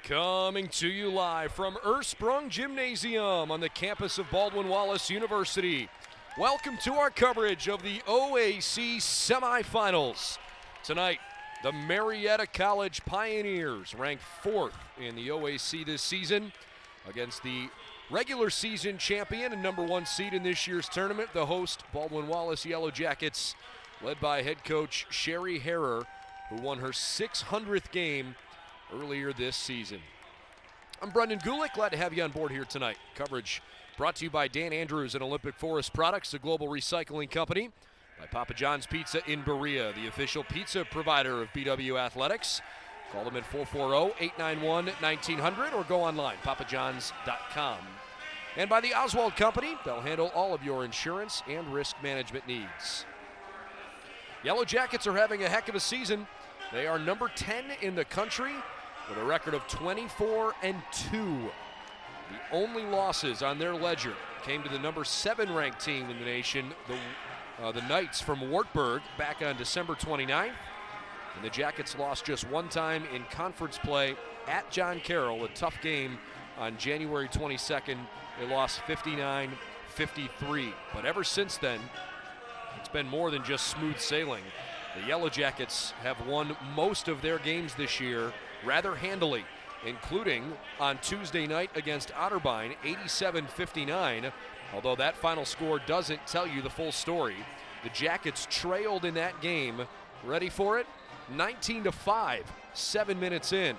Coming to you live from Ursprung Gymnasium on the campus of Baldwin Wallace University. Welcome to our coverage of the OAC semifinals. Tonight, the Marietta College Pioneers, ranked 4th in the OAC this season, against the regular season champion and number 1 seed in this year's tournament, the host Baldwin Wallace Yellow Jackets, led by head coach Sherry Harrer, who won her 600th game earlier this season. I'm Brendan Gulick, glad to have you on board here tonight. Coverage brought to you by Dan Andrews and Olympic Forest Products, a global recycling company, by Papa John's Pizza in Berea, the official pizza provider of BW Athletics. Call them at 440-891-1900 or go online, papajohns.com. And by the Oswald Company, they'll handle all of your insurance and risk management needs. Yellow Jackets are having a heck of a season. They are number 10 in the country with a record of 24-2. The only losses on their ledger came to the number 7 ranked team in the nation, the Knights from Wartburg, back on December 29th. And the Jackets lost just one time in conference play at John Carroll, a tough game on January 22nd. They lost 59-53. But ever since then, it's been more than just smooth sailing. The Yellow Jackets have won most of their games this year rather handily, including on Tuesday night against Otterbein, 87-59. Although that final score doesn't tell you the full story. The Jackets trailed in that game, ready for it, 19-5, 7 minutes in.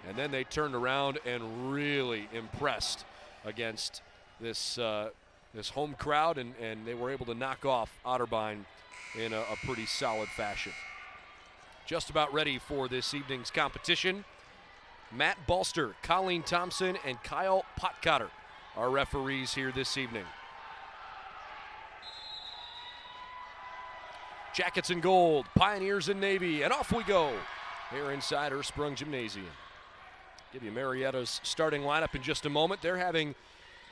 And then they turned around and really impressed against this home crowd, and they were able to knock off Otterbein in a pretty solid fashion. Just about ready for this evening's competition. Matt Balster, Colleen Thompson, and Kyle Potcotter are referees here this evening. Jackets in gold, Pioneers in navy, and off we go here inside Ursprung Gymnasium. Give you Marietta's starting lineup in just a moment. They're having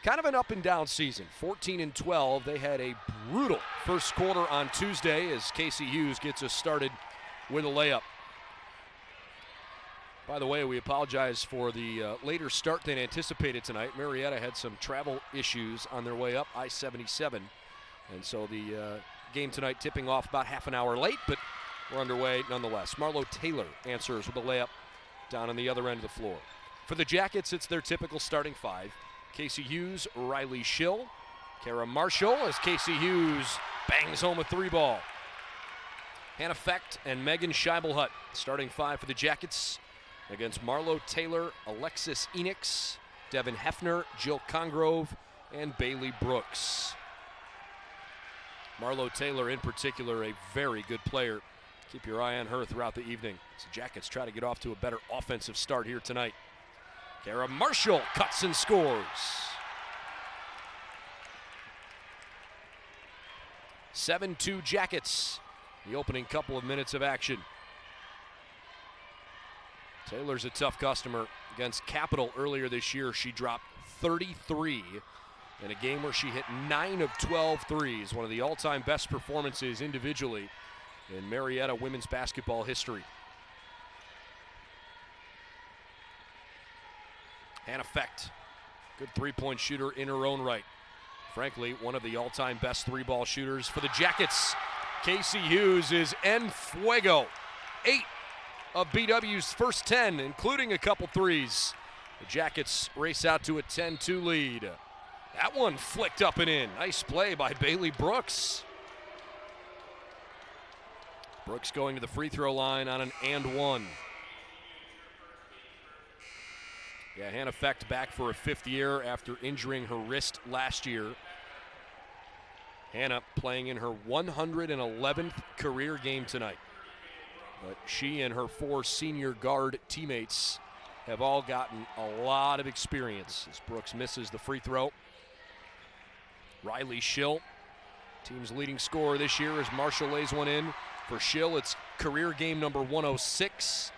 kind of an up and down season, 14-12. They had a brutal first quarter on Tuesday as Casey Hughes gets us started with a layup. By the way, we apologize for the later start than anticipated tonight. Marietta had some travel issues on their way up I-77, and so the game tonight tipping off about half an hour late, but we're underway nonetheless. Marlo Taylor answers with a layup down on the other end of the floor. For the Jackets, it's their typical starting 5. Casey Hughes, Riley Schill, Kara Marshall as Casey Hughes bangs home a 3-ball. Hannah Fecht and Megan Scheibelhut, starting 5 for the Jackets against Marlo Taylor, Alexis Enix, Devin Hefner, Jill Congrove, and Bailey Brooks. Marlo Taylor in particular, a very good player. Keep your eye on her throughout the evening. So Jackets try to get off to a better offensive start here tonight. Kara Marshall cuts and scores. 7-2 Jackets, the opening couple of minutes of action. Taylor's a tough customer. Against Capital earlier this year, she dropped 33 in a game where she hit 9 of 12 threes, one of the all-time best performances individually in Marietta women's basketball history. Hannah Fecht, good three-point shooter in her own right. Frankly, one of the all-time best 3-ball shooters for the Jackets. Casey Hughes is en fuego. 8 of BW's first 10, including a couple threes. The Jackets race out to a 10-2 lead. That one flicked up and in. Nice play by Bailey Brooks. Brooks going to the free throw line on an and one. Yeah, Hannah Fecht back for a 5th year after injuring her wrist last year. Hannah playing in her 111th career game tonight. But she and her 4 senior guard teammates have all gotten a lot of experience as Brooks misses the free throw. Riley Schill, team's leading scorer this year, as Marshall lays one in. For Schill, it's career game number 106.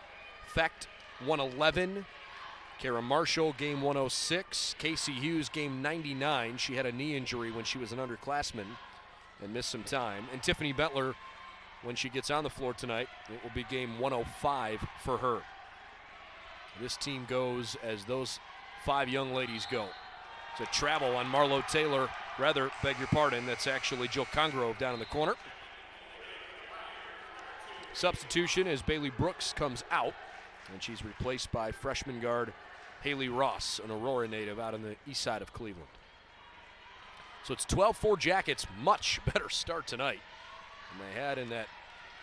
Fecht, 111. Kara Marshall, game 106. Casey Hughes, game 99. She had a knee injury when she was an underclassman and missed some time. And Tiffany Bentler, when she gets on the floor tonight, it will be game 105 for her. this team goes as those 5 young ladies go. It's a travel on Marlo Taylor. Rather, beg your pardon, that's actually Jill Congrove down in the corner. Substitution as Bailey Brooks comes out, and she's replaced by freshman guard Haley Ross, an Aurora native out on the east side of Cleveland. So it's 12-4 Jackets. Much better start tonight than they had in that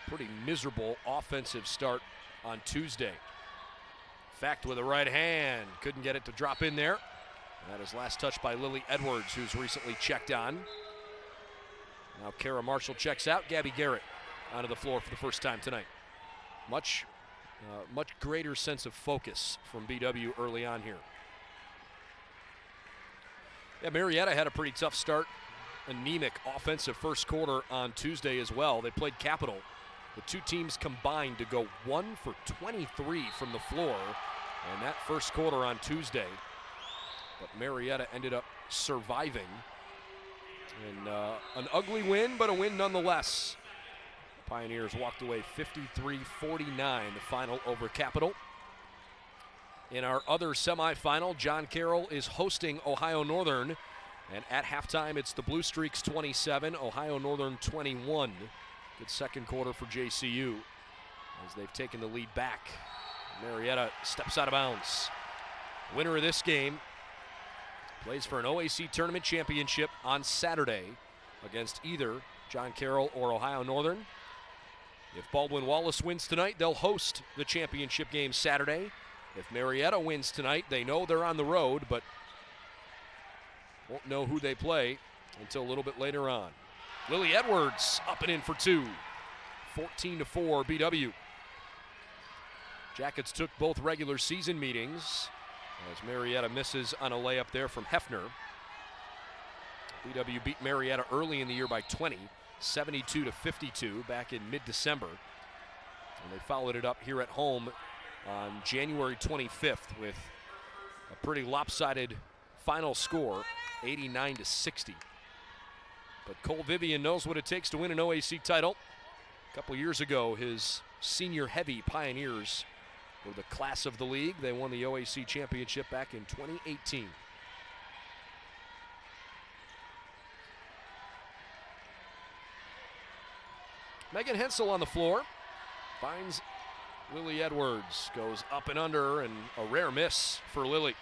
pretty miserable offensive start on Tuesday. Fact with a right hand, couldn't get it to drop in there. That is last touch by Lily Edwards, who's recently checked on. Now Kara Marshall checks out. Gabby Garrett onto the floor for the first time tonight. Much greater sense of focus from BW early on here. Yeah, Marietta had a pretty tough start. Anemic offensive first quarter on Tuesday as well. They played Capital. The two teams combined to go 1 for 23 from the floor in that first quarter on Tuesday. But Marietta ended up surviving. And an ugly win, but a win nonetheless. Pioneers walked away 53-49, the final over Capital. In our other semifinal, John Carroll is hosting Ohio Northern. And at halftime, it's the Blue Streaks 27, Ohio Northern 21. Good second quarter for JCU as they've taken the lead back. Marietta steps out of bounds. Winner of this game plays for an OAC tournament championship on Saturday against either John Carroll or Ohio Northern. If Baldwin Wallace wins tonight, they'll host the championship game Saturday. If Marietta wins tonight, they know they're on the road, but won't know who they play until a little bit later on. Lily Edwards up and in for 2. 14-4 BW. Jackets took both regular season meetings as Marietta misses on a layup there from Hefner. BW beat Marietta early in the year by 20, 72-52 back in mid-December. And they followed it up here at home on January 25th with a pretty lopsided final score, 89-60. But Cole Vivian knows what it takes to win an OAC title. A couple years ago, his senior heavy Pioneers were the class of the league. They won the OAC championship back in 2018. Megan Hensel on the floor, finds Lily Edwards, goes up and under, and a rare miss for Lily.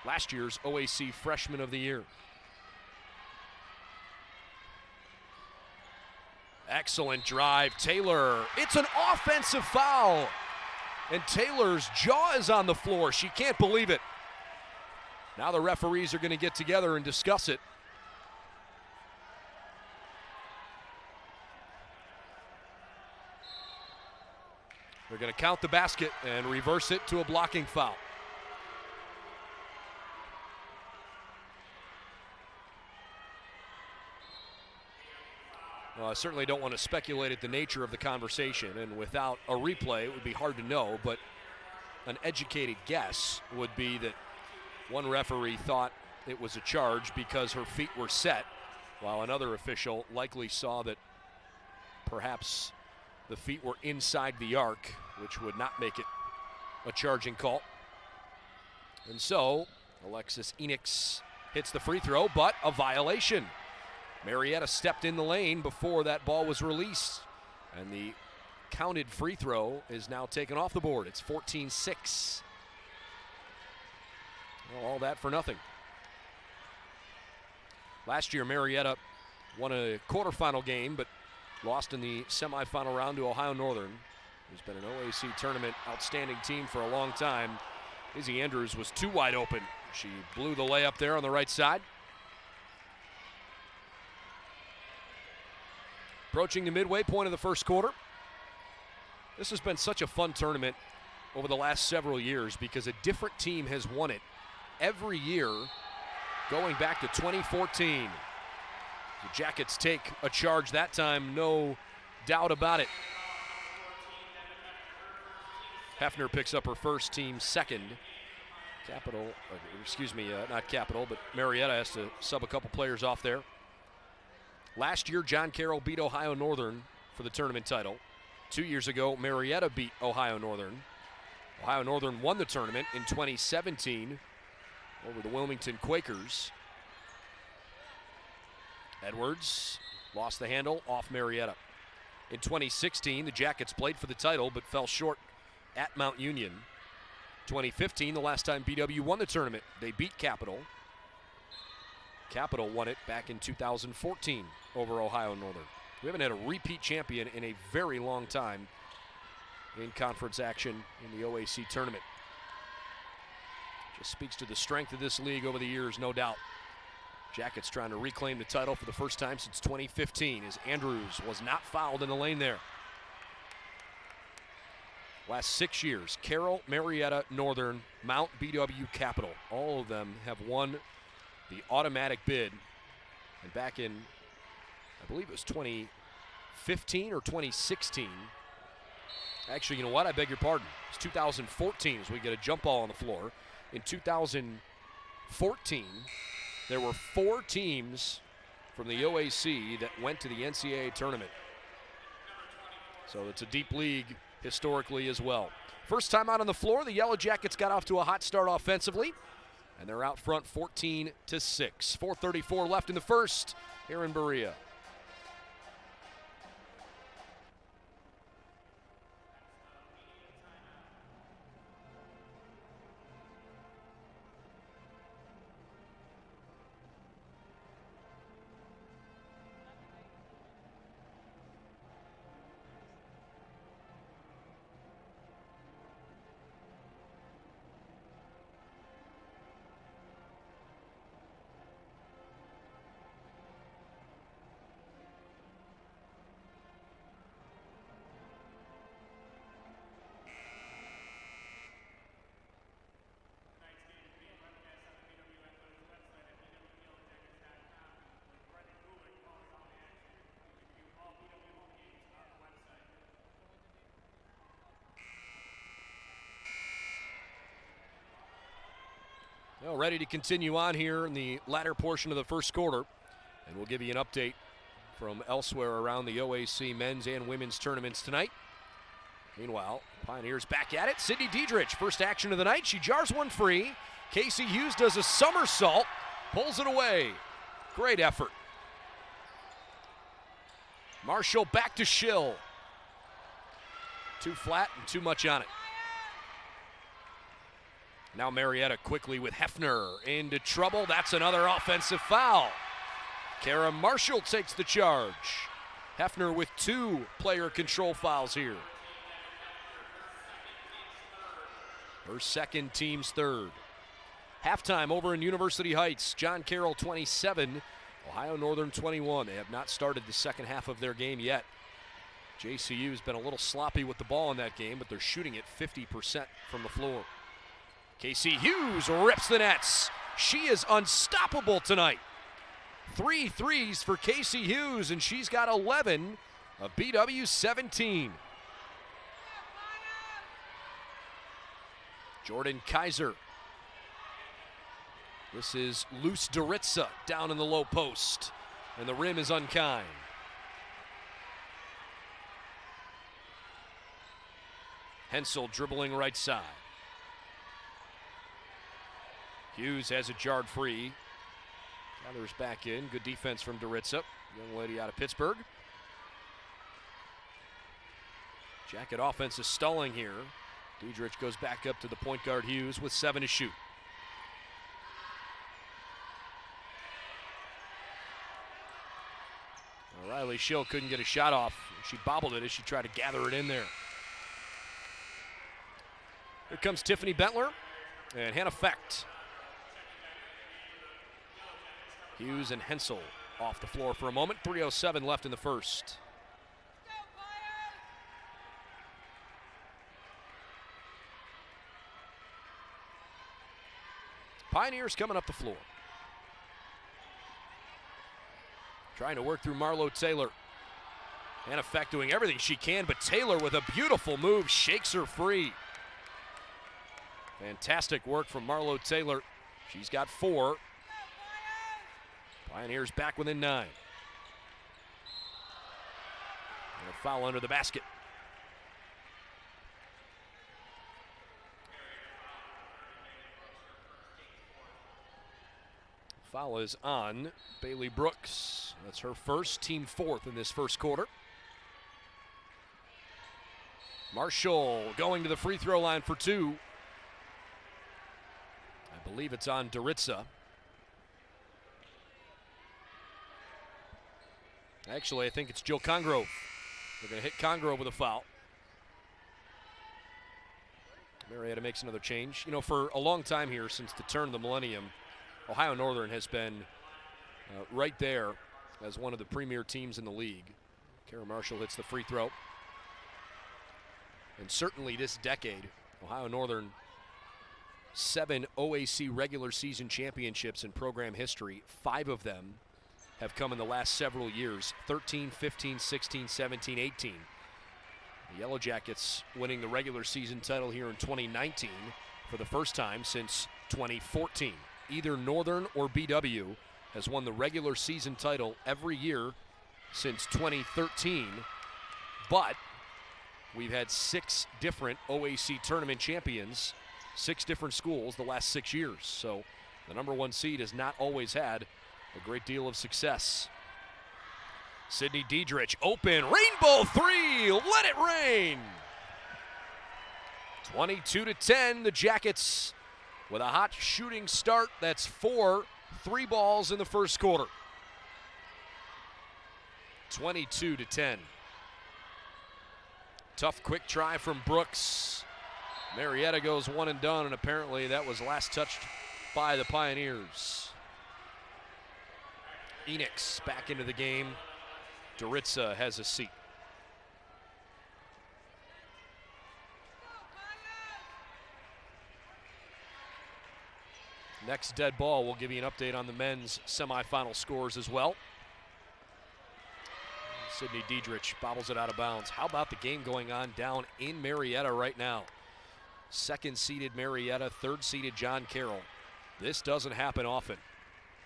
Last year's OAC Freshman of the Year. Excellent drive, Taylor. It's an offensive foul. And Taylor's jaw is on the floor. She can't believe it. Now the referees are going to get together and discuss it. They're going to count the basket and reverse it to a blocking foul. Well, I certainly don't want to speculate at the nature of the conversation, and without a replay, it would be hard to know, but an educated guess would be that one referee thought it was a charge because her feet were set, while another official likely saw that perhaps the feet were inside the arc, which would not make it a charging call. And so, Alexis Enix hits the free throw, but a violation. Marietta stepped in the lane before that ball was released, and the counted free throw is now taken off the board. It's 14-6. Well, all that for nothing. Last year, Marietta won a quarterfinal game, but lost in the semifinal round to Ohio Northern, who's been an OAC tournament outstanding team for a long time. Izzy Andrews was too wide open. She blew the layup there on the right side. Approaching the midway point of the first quarter. This has been such a fun tournament over the last several years because a different team has won it every year going back to 2014. The Jackets take a charge that time, no doubt about it. Hefner picks up her first, team second. Not Capital, but Marietta has to sub a couple players off there. Last year, John Carroll beat Ohio Northern for the tournament title. 2 years ago, Marietta beat Ohio Northern. Ohio Northern won the tournament in 2017 over the Wilmington Quakers. Edwards lost the handle off Marietta. In 2016, the Jackets played for the title but fell short at Mount Union. 2015, the last time BW won the tournament, they beat Capital. Capital won it back in 2014 over Ohio Northern. We haven't had a repeat champion in a very long time in conference action in the OAC tournament. Just speaks to the strength of this league over the years, no doubt. Jackets trying to reclaim the title for the first time since 2015 as Andrews was not fouled in the lane there. Last 6 years, Carroll, Marietta, Northern, Mount, BW, Capital. All of them have won the automatic bid. And back in, I believe it was 2015 or 2016. Actually, you know what? I beg your pardon. It's 2014 as we get a jump ball on the floor. In 2014, there were 4 teams from the OAC that went to the NCAA tournament. So it's a deep league historically as well. First time out on the floor, the Yellow Jackets got off to a hot start offensively, and they're out front 14-6. 4:34 left in the first here in Berea. Well, ready to continue on here in the latter portion of the first quarter. And we'll give you an update from elsewhere around the OAC men's and women's tournaments tonight. Meanwhile, Pioneers back at it. Sydney Diedrich, first action of the night. She jars one free. Casey Hughes does a somersault, pulls it away. Great effort. Marshall back to Schill. Too flat and too much on it. Now Marietta quickly with Hefner into trouble. That's another offensive foul. Kara Marshall takes the charge. Hefner with 2 player control fouls here. Her second, team's third. Halftime over in University Heights. John Carroll 27, Ohio Northern 21. They have not started the second half of their game yet. JCU has been a little sloppy with the ball in that game, but they're shooting it 50% from the floor. Casey Hughes rips the nets. She is unstoppable tonight. 3 threes for Casey Hughes, and she's got 11 of BW's 17. Jordan Kaiser. This is Luce Doritza down in the low post, and the rim is unkind. Hensel dribbling right side. Hughes has it jarred free. Gathers back in. Good defense from Doritza, young lady out of Pittsburgh. Jacket offense is stalling here. Diedrich goes back up to the point guard Hughes with 7 to shoot. Riley Schill couldn't get a shot off. She bobbled it as she tried to gather it in there. Here comes Tiffany Bentler and Hannah Fecht. Hughes and Hensel off the floor for a moment. 3:07 left in the first. Pioneers coming up the floor. Trying to work through Marlo Taylor. Hannah Fecht doing everything she can, but Taylor with a beautiful move shakes her free. Fantastic work from Marlo Taylor. She's got 4. Pioneers back within 9. And a foul under the basket. Foul is on Bailey Brooks. That's her first, team fourth in this first quarter. Marshall going to the free throw line for two. I believe it's on Doritza. Actually, I think it's Jill Congrove. They're going to hit Congrove with a foul. Marietta makes another change. You know, for a long time here, since the turn of the millennium, Ohio Northern has been right there as one of the premier teams in the league. Kara Marshall hits the free throw. And certainly this decade, Ohio Northern, 7 OAC regular season championships in program history. 5 of them have come in the last several years, 13, 15, 16, 17, 18. The Yellow Jackets winning the regular season title here in 2019 for the first time since 2014. Either Northern or BW has won the regular season title every year since 2013, but we've had 6 different OAC tournament champions, 6 different schools the last 6 years. So the number 1 seed has not always had a great deal of success. Sydney Diedrich, open, rainbow 3, let it rain. 22-10, the Jackets with a hot shooting start. That's 4 3-balls in the first quarter. 22-10. Tough quick try from Brooks. Marietta goes one and done, and apparently that was last touched by the Pioneers. Enix back into the game. Doritza has a seat. Next dead ball, we'll give you an update on the men's semifinal scores as well. Sydney Diedrich bobbles it out of bounds. How about the game going on down in Marietta right now? Second-seeded Marietta, third-seeded John Carroll. This doesn't happen often.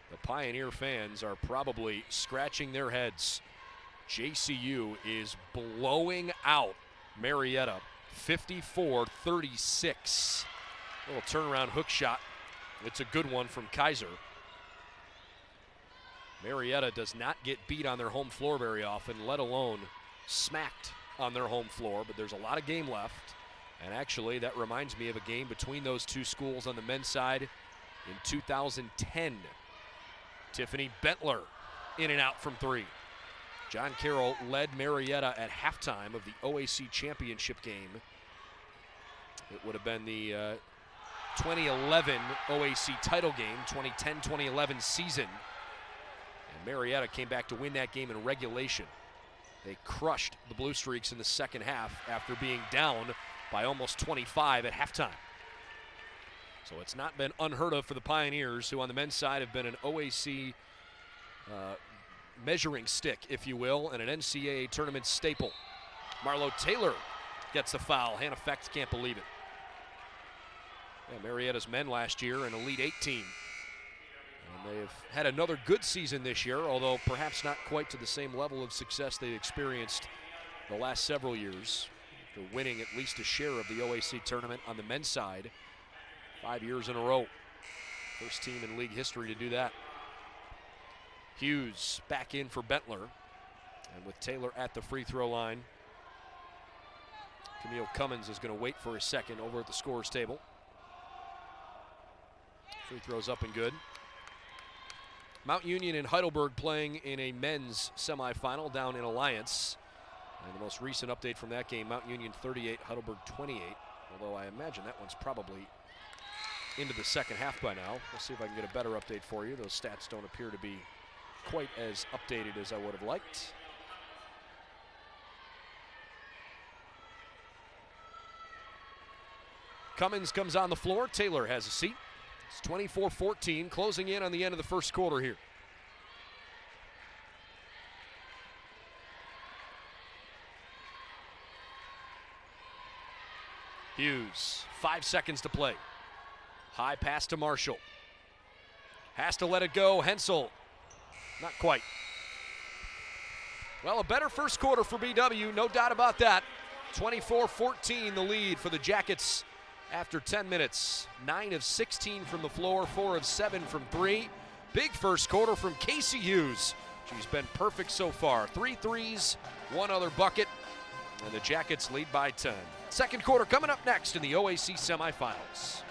The Pioneer fans are probably scratching their heads. JCU is blowing out Marietta, 54-36. Little turnaround hook shot. It's a good one from Kaiser. Marietta does not get beat on their home floor very often, let alone smacked on their home floor, but there's a lot of game left. And actually, that reminds me of a game between those two schools on the men's side in 2010. Tiffany Bentler in and out from 3. John Carroll led Marietta at halftime of the OAC championship game. It would have been the 2011 OAC title game, 2010-2011 season. And Marietta came back to win that game in regulation. They crushed the Blue Streaks in the second half after being down by almost 25 at halftime. So it's not been unheard of for the Pioneers, who on the men's side have been an OAC measuring stick, if you will, and an NCAA tournament staple. Marlo Taylor gets the foul. Hannah Fecht can't believe it. Yeah, Marietta's men last year, an Elite 8 team. And they've had another good season this year, although perhaps not quite to the same level of success they experienced the last several years. After winning at least a share of the OAC tournament on the men's side 5 years in a row. First team in league history to do that. Hughes back in for Bentler. And with Taylor at the free throw line, Camille Cummins is going to wait for a second over at the scorer's table. Free throw's up and good. Mount Union and Heidelberg playing in a men's semifinal down in Alliance. And the most recent update from that game, Mount Union 38, Heidelberg 28. Although I imagine that one's probably into the second half by now. We'll see if I can get a better update for you. Those stats don't appear to be quite as updated as I would have liked. Cummins comes on the floor. Taylor has a seat. It's 24-14, closing in on the end of the first quarter here. Hughes, 5 seconds to play. High pass to Marshall. Has to let it go. Hensel, not quite. Well, a better first quarter for BW, no doubt about that. 24-14 the lead for the Jackets after 10 minutes. 9 of 16 from the floor, 4 of 7 from 3. Big first quarter from Casey Hughes. She's been perfect so far. 3 threes, 1 other bucket, and the Jackets lead by 10. Second quarter coming up next in the OAC semifinals.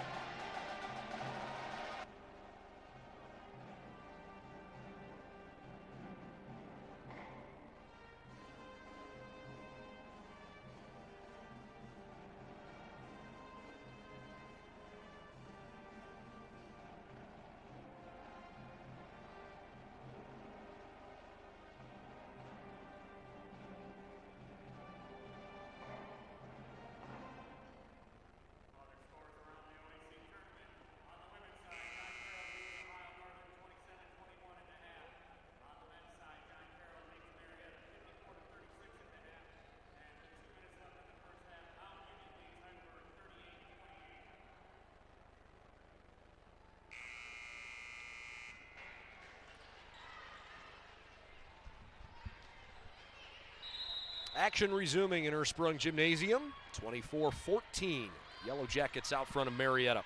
Action resuming in Ursprung Gymnasium. 24-14. Yellow Jackets out front of Marietta.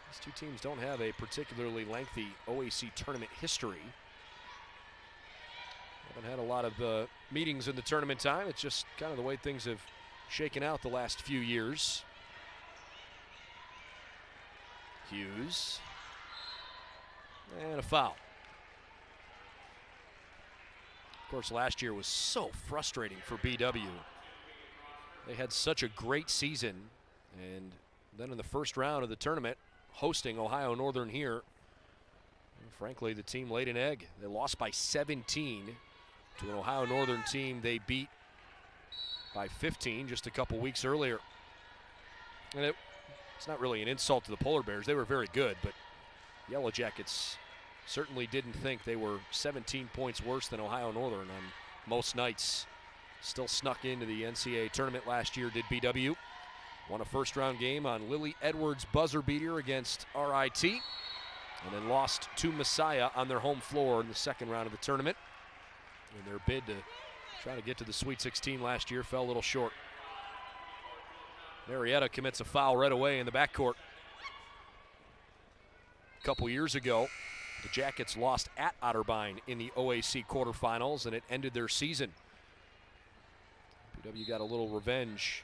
These two teams don't have a particularly lengthy OAC tournament history. Haven't had a lot of meetings in the tournament time. It's just kind of the way things have shaken out the last few years. Hughes. And a foul. Of course, last year was so frustrating for BW. They had such a great season, and then in the first round of the tournament, hosting Ohio Northern here, and frankly, the team laid an egg. They lost by 17 to an Ohio Northern team they beat by 15 just a couple weeks earlier. And it's not really an insult to the Polar Bears. They were very good, but Yellow Jackets certainly didn't think they were 17 points worse than Ohio Northern on most nights. Still snuck into the NCAA tournament last year, did BW. Won a first-round game on Lily Edwards' buzzer beater against RIT, and then lost to Messiah on their home floor in the second round of the tournament. And their bid to try to get to the Sweet 16 last year fell a little short. Marietta commits a foul right away in the backcourt. A couple years ago, the Jackets lost at Otterbein in the OAC quarterfinals, and it ended their season. BW got a little revenge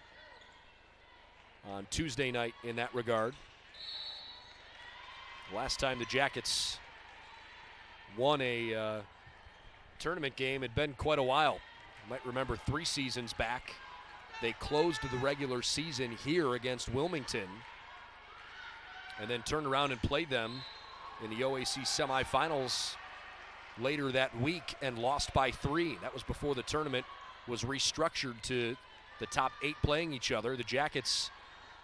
on Tuesday night in that regard. Last time the Jackets won a tournament game had been quite a while. You might remember 3 seasons back, they closed the regular season here against Wilmington and then turned around and played them in the OAC semifinals later that week and lost by 3. That was before the tournament was restructured to the top 8 playing each other. The Jackets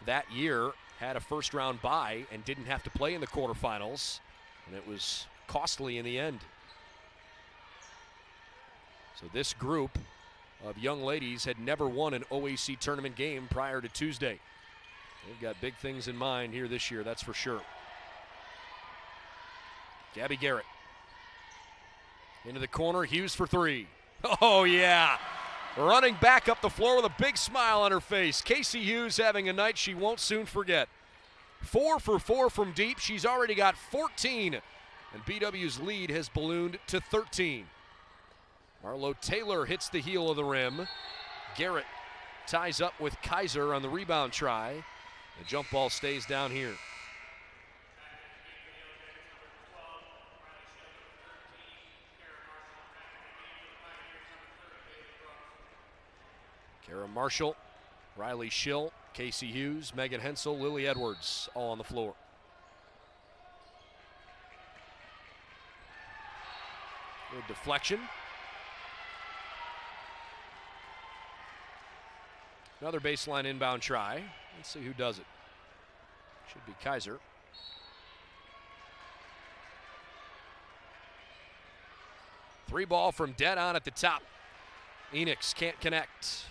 that year had a first-round bye and didn't have to play in the quarterfinals, and it was costly in the end. So this group of young ladies had never won an OAC tournament game prior to Tuesday. They've got big things in mind here this year, that's for sure. Gabby Garrett into the corner, Hughes for 3. Oh yeah, running back up the floor with a big smile on her face. Casey Hughes having a night she won't soon forget. 4 for 4 from deep, she's already got 14, and BW's lead has ballooned to 13. Marlo Taylor hits the heel of the rim. Garrett ties up with Kaiser on the rebound try. The jump ball stays down here. Kara Marshall, Riley Schill, Casey Hughes, Megan Hensel, Lily Edwards, all on the floor. Good deflection. Another baseline inbound try. Let's see who does it. Should be Kaiser. Three ball from dead on at the top. Enix can't connect.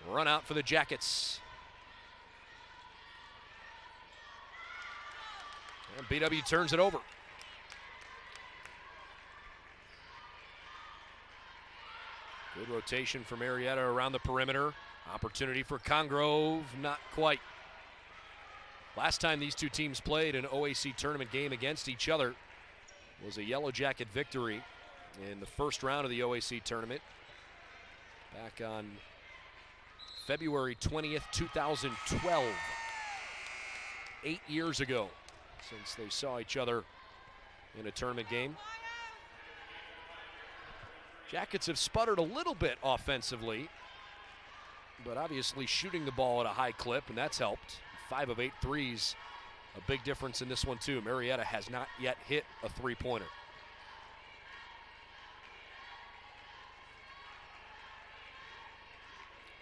Run out for the Jackets. And BW turns it over. Good rotation for Marietta around the perimeter. Opportunity for Congrove, not quite. Last time these two teams played an OAC tournament game against each other was a Yellow Jacket victory in the first round of the OAC tournament back on February 20th, 2012. 8 years ago since they saw each other in a tournament game. Jackets have sputtered a little bit offensively, but obviously shooting the ball at a high clip, and that's helped. 5 of 8 threes, a big difference in this one too. Marietta has not yet hit a three-pointer.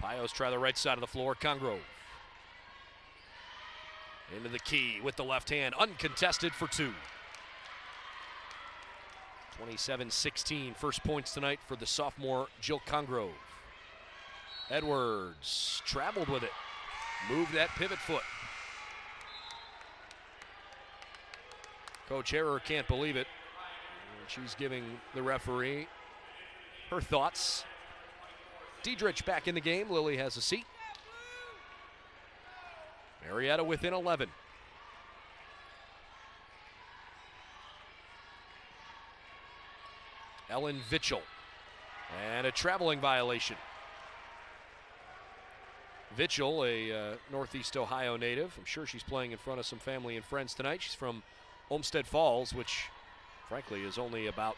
Pios try the right side of the floor. Congrove into the key with the left hand, uncontested for 2. 27-16, first points tonight for the sophomore Jill Congrove. Edwards traveled with it, moved that pivot foot. Coach Harrer can't believe it. She's giving the referee her thoughts. Diedrich back in the game. Lily has a seat. Marietta within 11. Ellen Vitchell. And a traveling violation. Vitchell, a Northeast Ohio native. I'm sure she's playing in front of some family and friends tonight. She's from Olmsted Falls, which frankly is only about,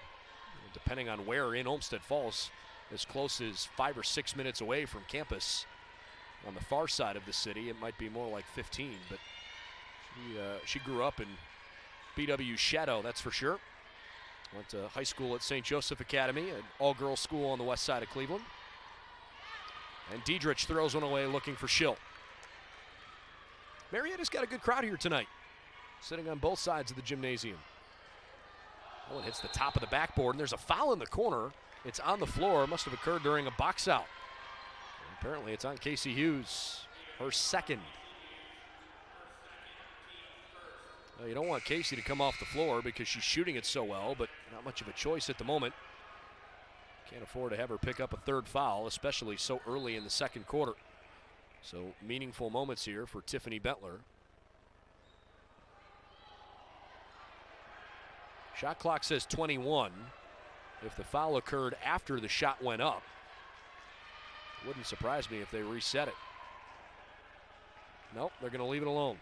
depending on where in Olmsted Falls, as close as 5 or 6 minutes away from campus. On the far side of the city, it might be more like 15, but she grew up in BW's shadow, that's for sure. Went to high school at St. Joseph Academy, an all-girls school on the west side of Cleveland. And Diedrich throws one away looking for Schill. Marietta's got a good crowd here tonight, sitting on both sides of the gymnasium. That one hits the top of the backboard, and there's a foul in the corner. It's on the floor. Must have occurred during a box out. Apparently it's on Casey Hughes, her second. Well, you don't want Casey to come off the floor because she's shooting it so well, but not much of a choice at the moment. Can't afford to have her pick up a third foul, especially so early in the second quarter. So meaningful moments here for Tiffany Bentler. Shot clock says 21. If the foul occurred after the shot went up, wouldn't surprise me if they reset it. Nope, they're going to leave it alone.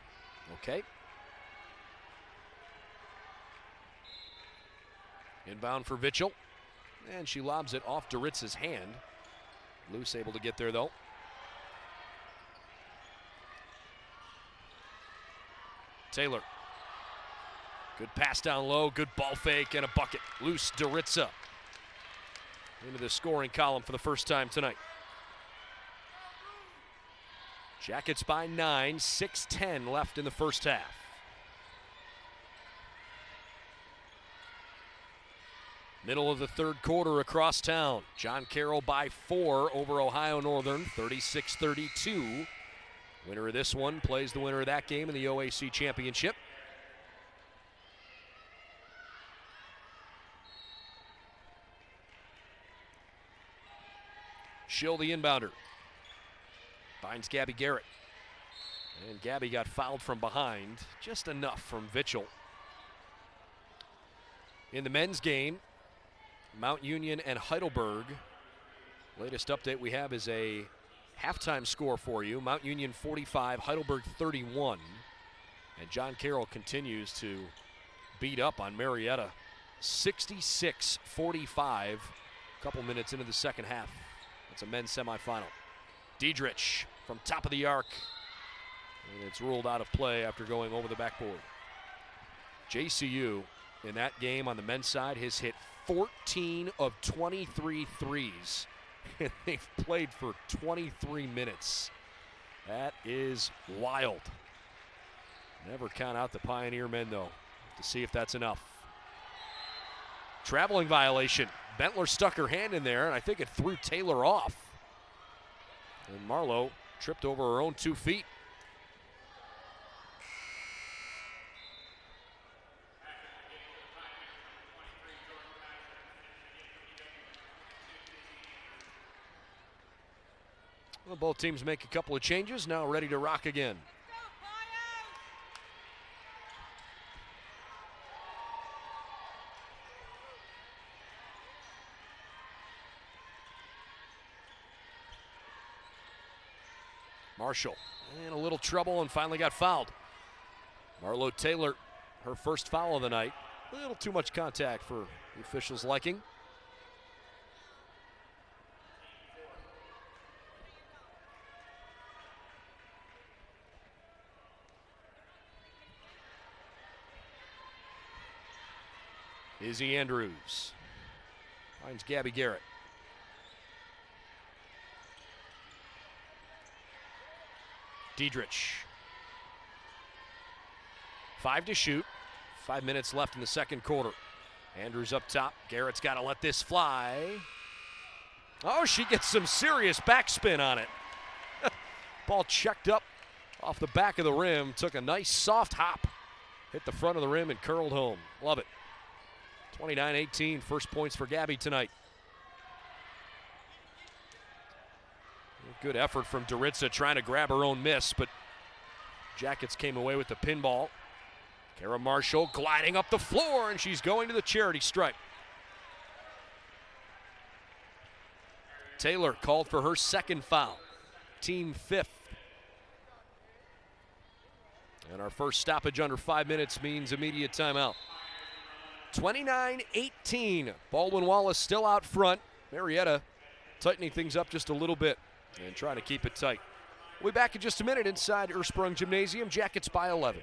Okay. Inbound for Vitchell. And she lobs it off Doritz's hand. Luce able to get there, though. Taylor. Good pass down low, good ball fake, and a bucket. Luce Doritza into the scoring column for the first time tonight. Jackets by 9, 6:10 left in the first half. Middle of the third quarter across town. John Carroll by 4 over Ohio Northern, 36-32. Winner of this one plays the winner of that game in the OAC championship. Schill the inbounder. Finds Gabby Garrett. And Gabby got fouled from behind. Just enough from Vitchell. In the men's game, Mount Union and Heidelberg. Latest update we have is a halftime score for you. Mount Union 45, Heidelberg 31. And John Carroll continues to beat up on Marietta. 66-45, a couple minutes into the second half. It's a men's semifinal. Diedrich from top of the arc. And it's ruled out of play after going over the backboard. JCU in that game on the men's side has hit 14 of 23 threes. And they've played for 23 minutes. That is wild. Never count out the Pioneer men, though, to see if that's enough. Traveling violation. Bentler stuck her hand in there, and I think it threw Taylor off. And Marlowe tripped over her own 2 feet. Well, both teams make a couple of changes, now ready to rock again. Marshall in a little trouble and finally got fouled. Marlo Taylor, her first foul of the night. A little too much contact for the officials' liking. Izzy Andrews finds Gabby Garrett. Diedrich. 5 to shoot. 5 minutes left in the second quarter. Andrews up top. Garrett's got to let this fly. Oh, she gets some serious backspin on it. Ball checked up off the back of the rim. Took a nice soft hop. Hit the front of the rim and curled home. Love it. 29-18, first points for Gabby tonight. Good effort from Doritza trying to grab her own miss, but Jackets came away with the pinball. Kara Marshall gliding up the floor, and she's going to the charity stripe. Taylor called for her second foul, team 5th. And our first stoppage under 5 minutes means immediate timeout. 29-18, Baldwin Wallace still out front. Marietta tightening things up just a little bit and trying to keep it tight. We'll be back in just a minute inside Ursprung Gymnasium. Jackets by 11.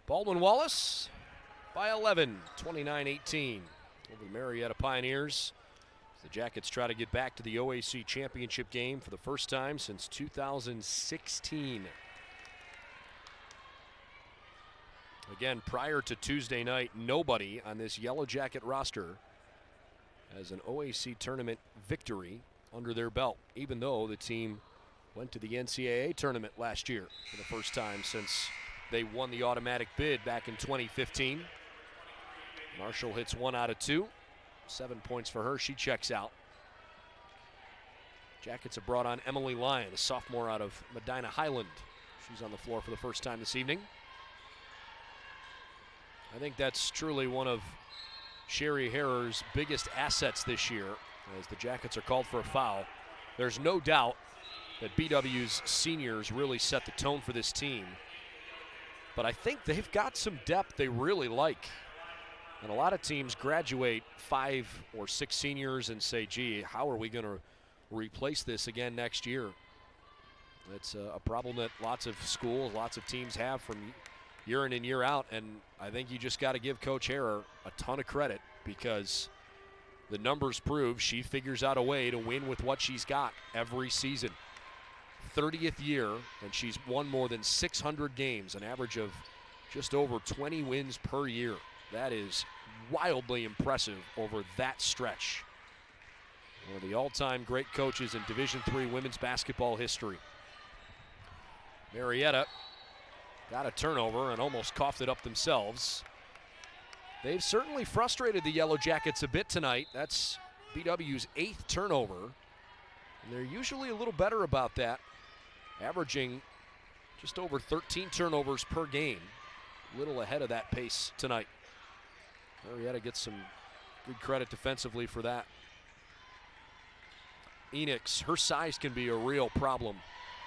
Baldwin Wallace by 11, 29-18 over the Marietta Pioneers. The Jackets try to get back to the OAC championship game for the first time since 2016. Again, prior to Tuesday night, nobody on this Yellow Jacket roster has an OAC tournament victory under their belt, even though the team went to the NCAA tournament last year for the first time since they won the automatic bid back in 2015. Marshall hits 1 out of 2. 7 points for her. She checks out. Jackets have brought on Emily Lyon, a sophomore out of Medina Highland. She's on the floor for the first time this evening. I think that's truly one of Sherry Harrer's biggest assets this year, as the Jackets are called for a foul. There's no doubt that BW's seniors really set the tone for this team. But I think they've got some depth they really like. And a lot of teams graduate 5 or 6 seniors and say, gee, how are we going to replace this again next year? It's a problem that lots of schools, lots of teams have from year in and year out. And I think you just got to give Coach Harrer a ton of credit, because the numbers prove she figures out a way to win with what she's got every season. 30th year, and she's won more than 600 games, an average of just over 20 wins per year. That is wildly impressive over that stretch. One of the all-time great coaches in Division III women's basketball history. Marietta got a turnover and almost coughed it up themselves. They've certainly frustrated the Yellow Jackets a bit tonight. That's BW's 8th turnover, and they're usually a little better about that, averaging just over 13 turnovers per game. A little ahead of that pace tonight. Marietta gets some good credit defensively for that. Enix, her size can be a real problem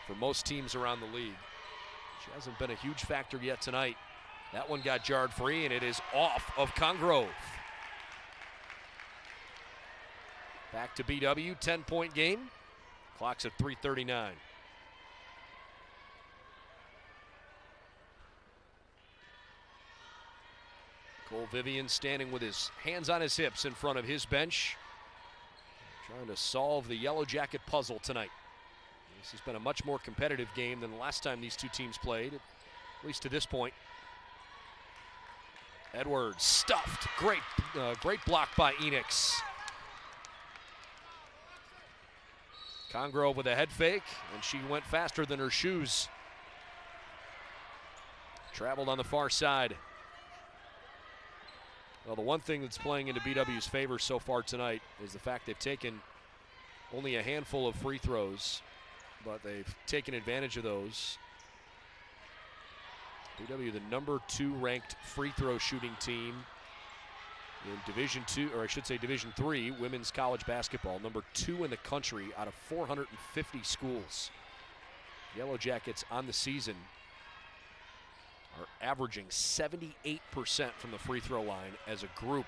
for most teams around the league. She hasn't been a huge factor yet tonight. That one got jarred free, and it is off of Congrove. Back to BW, 10-point game. Clock's at 3:39. Cole Vivian standing with his hands on his hips in front of his bench, trying to solve the Yellow Jacket puzzle tonight. This has been a much more competitive game than the last time these two teams played, at least to this point. Edwards stuffed. Great block by Enix. Congrove with a head fake, and she went faster than her shoes. Traveled on the far side. Well, the one thing that's playing into BW's favor so far tonight is the fact they've taken only a handful of free throws, but they've taken advantage of those. BW, the number 2 ranked free throw shooting team in Division II, or I should say Division III women's college basketball, number 2 in the country out of 450 schools. Yellow Jackets on the season are averaging 78% from the free throw line as a group.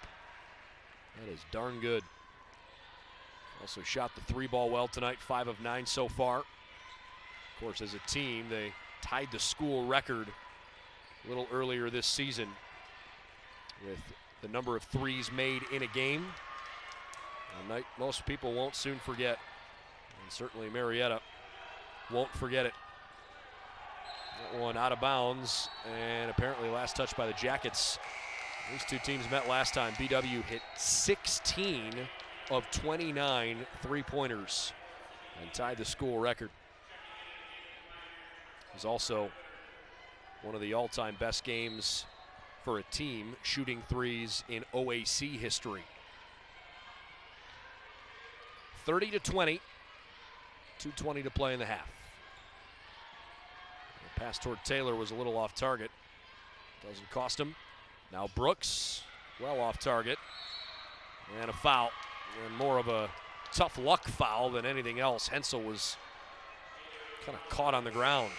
That is darn good. Also shot the 3-ball well tonight, 5 of 9 so far. Of course, as a team, they tied the school record a little earlier this season with the number of threes made in a game. A night most people won't soon forget, and certainly Marietta won't forget it. That one out of bounds, and apparently last touch by the Jackets. These two teams met last time. BW hit 16 of 29 three-pointers and tied the school record. It was also one of the all-time best games for a team shooting threes in OAC history. 30-20, 2:20 to play in the half. The pass toward Taylor was a little off target. Doesn't cost him. Now Brooks, well off target. And a foul, and more of a tough luck foul than anything else. Hensel was kind of caught on the ground.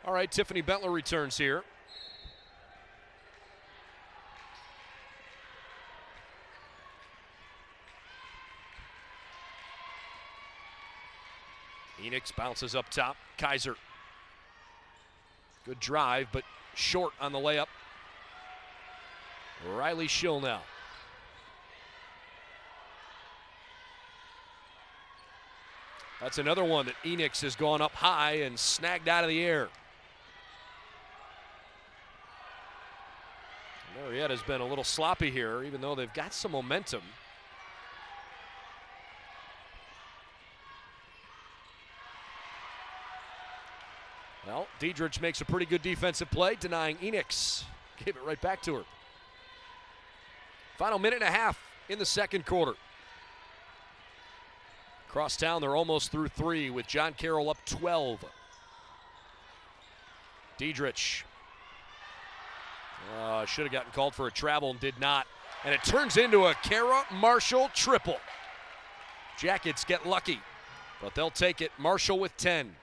All right, Tiffany Bentler returns here. Enix bounces up top. Kaiser. Good drive, but short on the layup. Riley Schill now. That's another one that Enix has gone up high and snagged out of the air. Marietta's been a little sloppy here, even though they've got some momentum. Well, Diedrich makes a pretty good defensive play, denying Enix. Gave it right back to her. Final minute and a half in the second quarter. Across town, they're almost through 3 with John Carroll up 12. Diedrich. Should have gotten called for a travel and did not. And it turns into a Kara Marshall triple. Jackets get lucky, but they'll take it. Marshall with 10.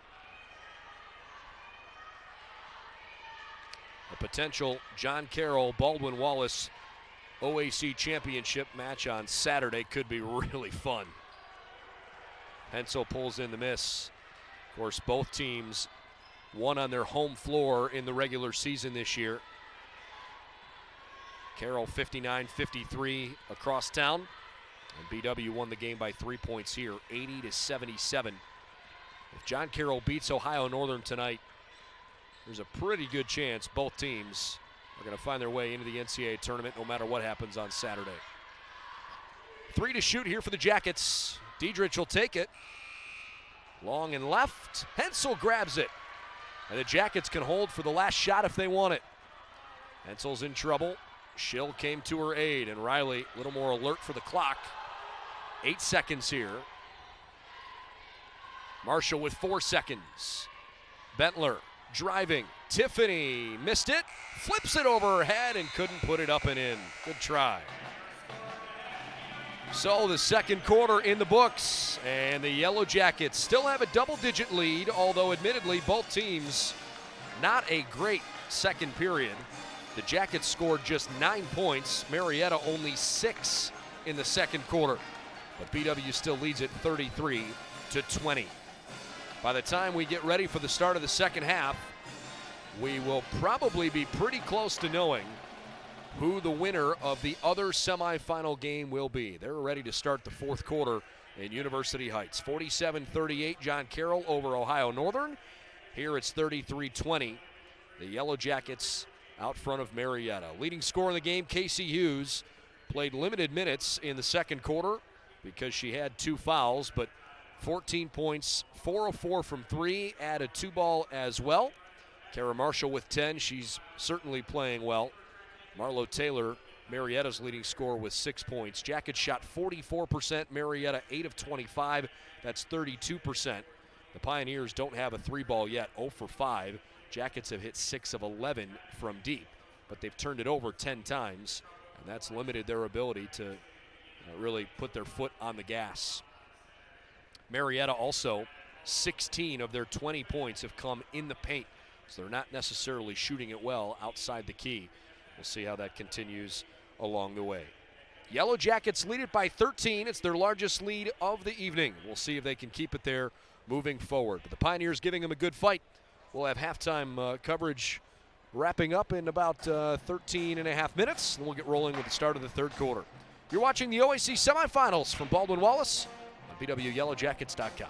A potential John Carroll, Baldwin Wallace OAC championship match on Saturday could be really fun. Hensel pulls in the miss. Of course, both teams won on their home floor in the regular season this year. Carroll 59-53 across town. And BW won the game by 3 points here, 80-77. If John Carroll beats Ohio Northern tonight, there's a pretty good chance both teams are going to find their way into the NCAA tournament no matter what happens on Saturday. 3 to shoot here for the Jackets. Diedrich will take it. Long and left. Hensel grabs it. And the Jackets can hold for the last shot if they want it. Hensel's in trouble. Schill came to her aid, and Riley a little more alert for the clock. 8 seconds here. Marshall with 4 seconds. Bentler driving. Tiffany missed it. Flips it over her head and couldn't put it up and in. Good try. So the second quarter in the books, and the Yellow Jackets still have a double-digit lead, although admittedly both teams Not a great second period. The Jackets scored just 9 points. Marietta only 6 in the second quarter. But BW still leads it 33-20. By the time we get ready for the start of the second half, we will probably be pretty close to knowing who the winner of the other semifinal game will be. They're ready to start the fourth quarter in University Heights. 47-38, John Carroll over Ohio Northern. Here it's 33-20. The Yellow Jackets out front of Marietta. Leading scorer in the game, Casey Hughes, played limited minutes in the second quarter because she had 2 fouls, but 14 points, 4 of 4 from 3, add a 2-ball as well. Kara Marshall with 10, she's certainly playing well. Marlo Taylor, Marietta's leading scorer with 6 points. Jackets shot 44%, Marietta 8 of 25, that's 32%. The Pioneers don't have a 3-ball yet, 0 for 5. Jackets have hit 6 of 11 from deep, but they've turned it over 10 times, and that's limited their ability to really put their foot on the gas. Marietta also, 16 of their 20 points have come in the paint, so they're not necessarily shooting it well outside the key. We'll see how that continues along the way. Yellow Jackets lead it by 13. It's their largest lead of the evening. We'll see if they can keep it there moving forward. But the Pioneers giving them a good fight. We'll have halftime coverage wrapping up in about 13 and a half minutes. And we'll get rolling with the start of the third quarter. You're watching the OAC semifinals from Baldwin Wallace on BWYellowJackets.com.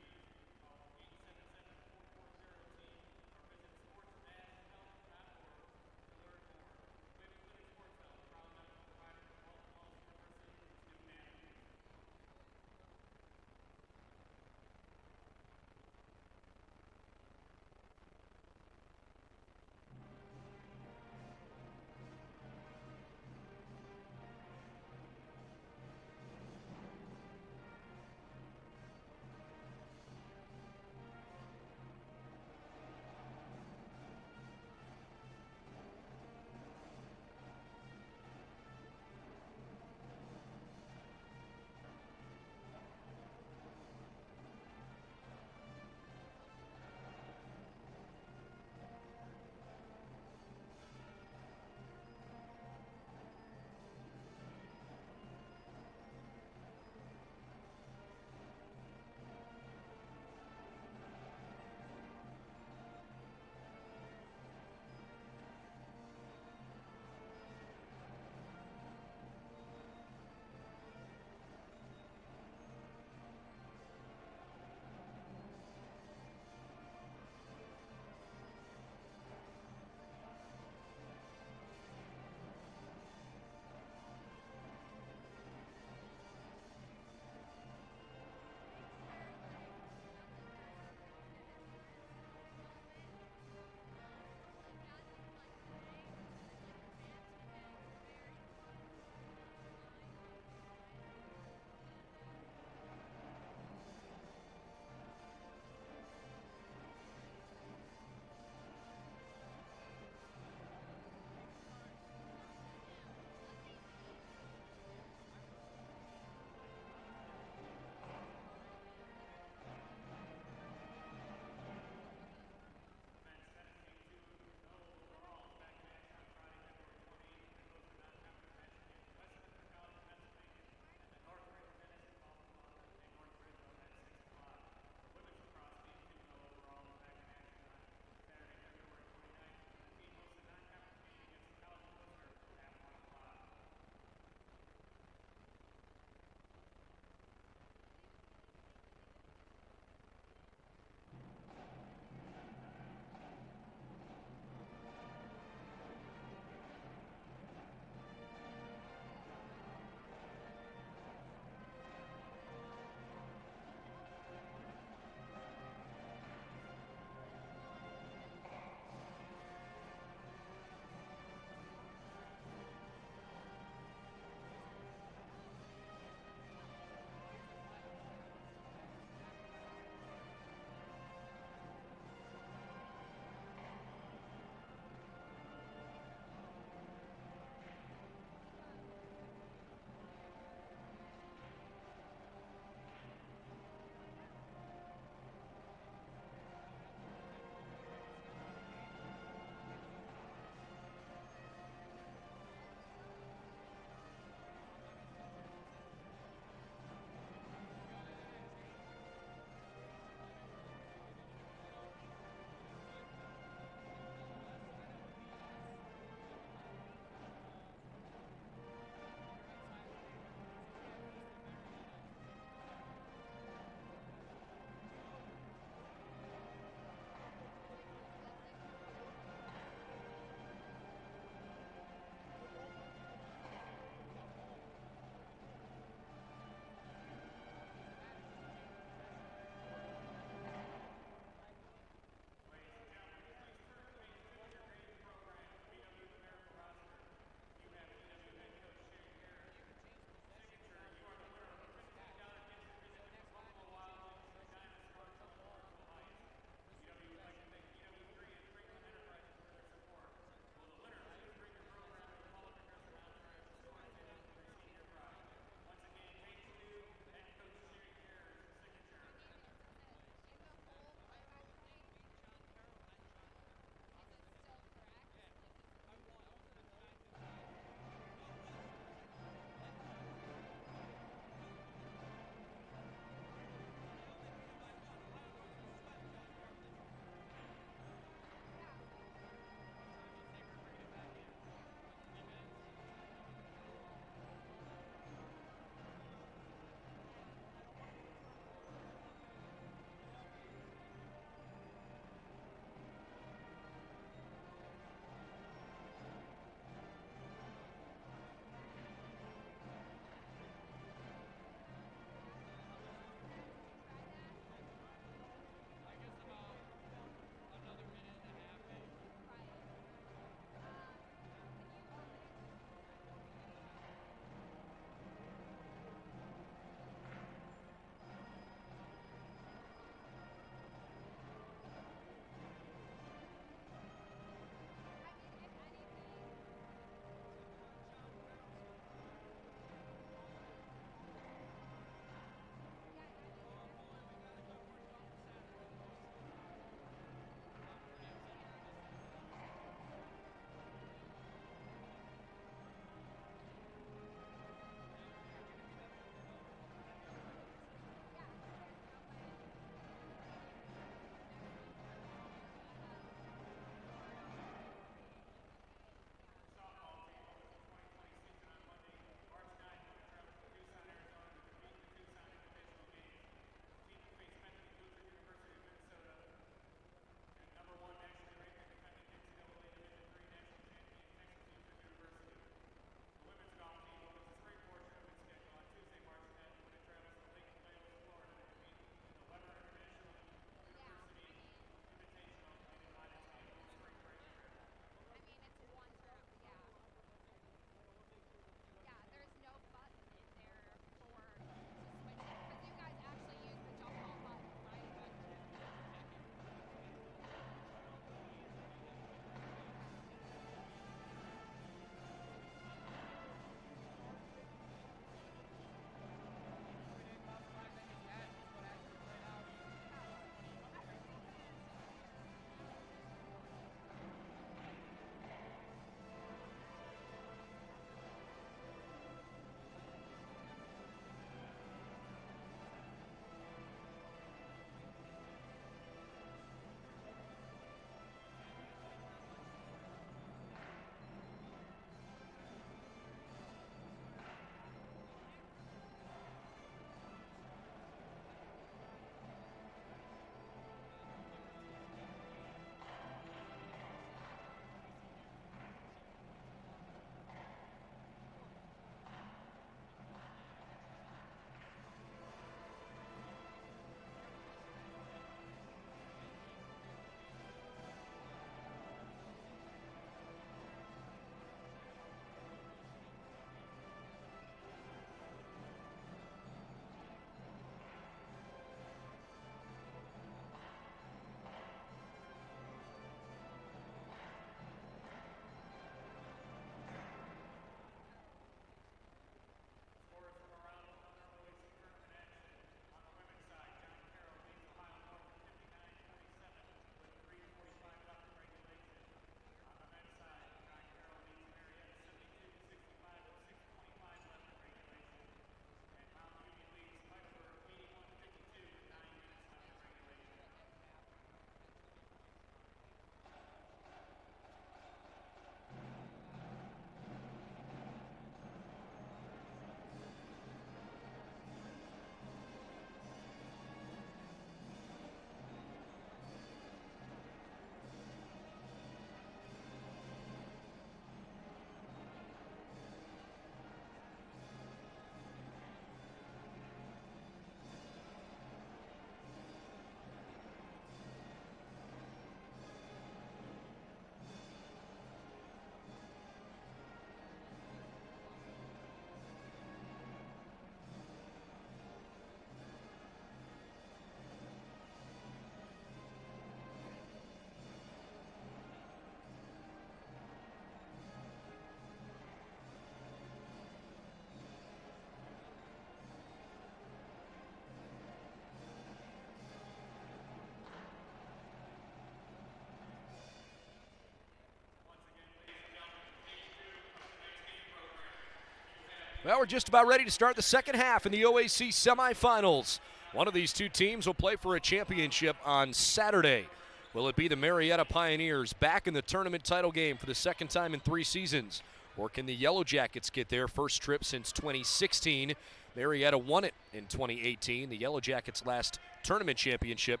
Well, we're just about ready to start the second half in the OAC semifinals. One of these two teams will play for a championship on Saturday. Will it be the Marietta Pioneers back in the tournament title game for the second time in 3 seasons? Or can the Yellow Jackets get their first trip since 2016? Marietta won it in 2018, the Yellow Jackets' last tournament championship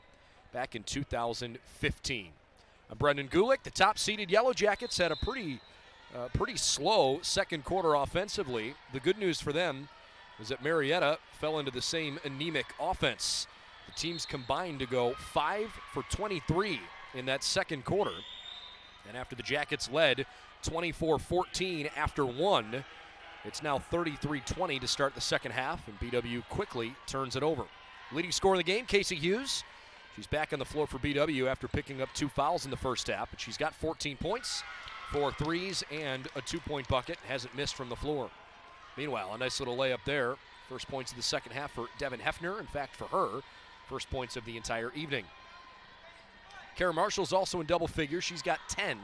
back in 2015. I'm Brendan Gulick. The top-seeded Yellow Jackets had a pretty slow second quarter offensively. The good news for them was that Marietta fell into the same anemic offense. The teams combined to go 5 for 23 in that second quarter. And after the Jackets led 24-14 after 1, it's now 33-20 to start the second half, and BW quickly turns it over. Leading scorer in the game, Casey Hughes. She's back on the floor for BW after picking up 2 fouls in the first half, but she's got 14 points, 4 threes, and a 2-point bucket. Hasn't missed from the floor. Meanwhile, a nice little layup there. First points of the second half for Devin Hefner. In fact, for her, first points of the entire evening. Kara Marshall's also in double figures. She's got 10.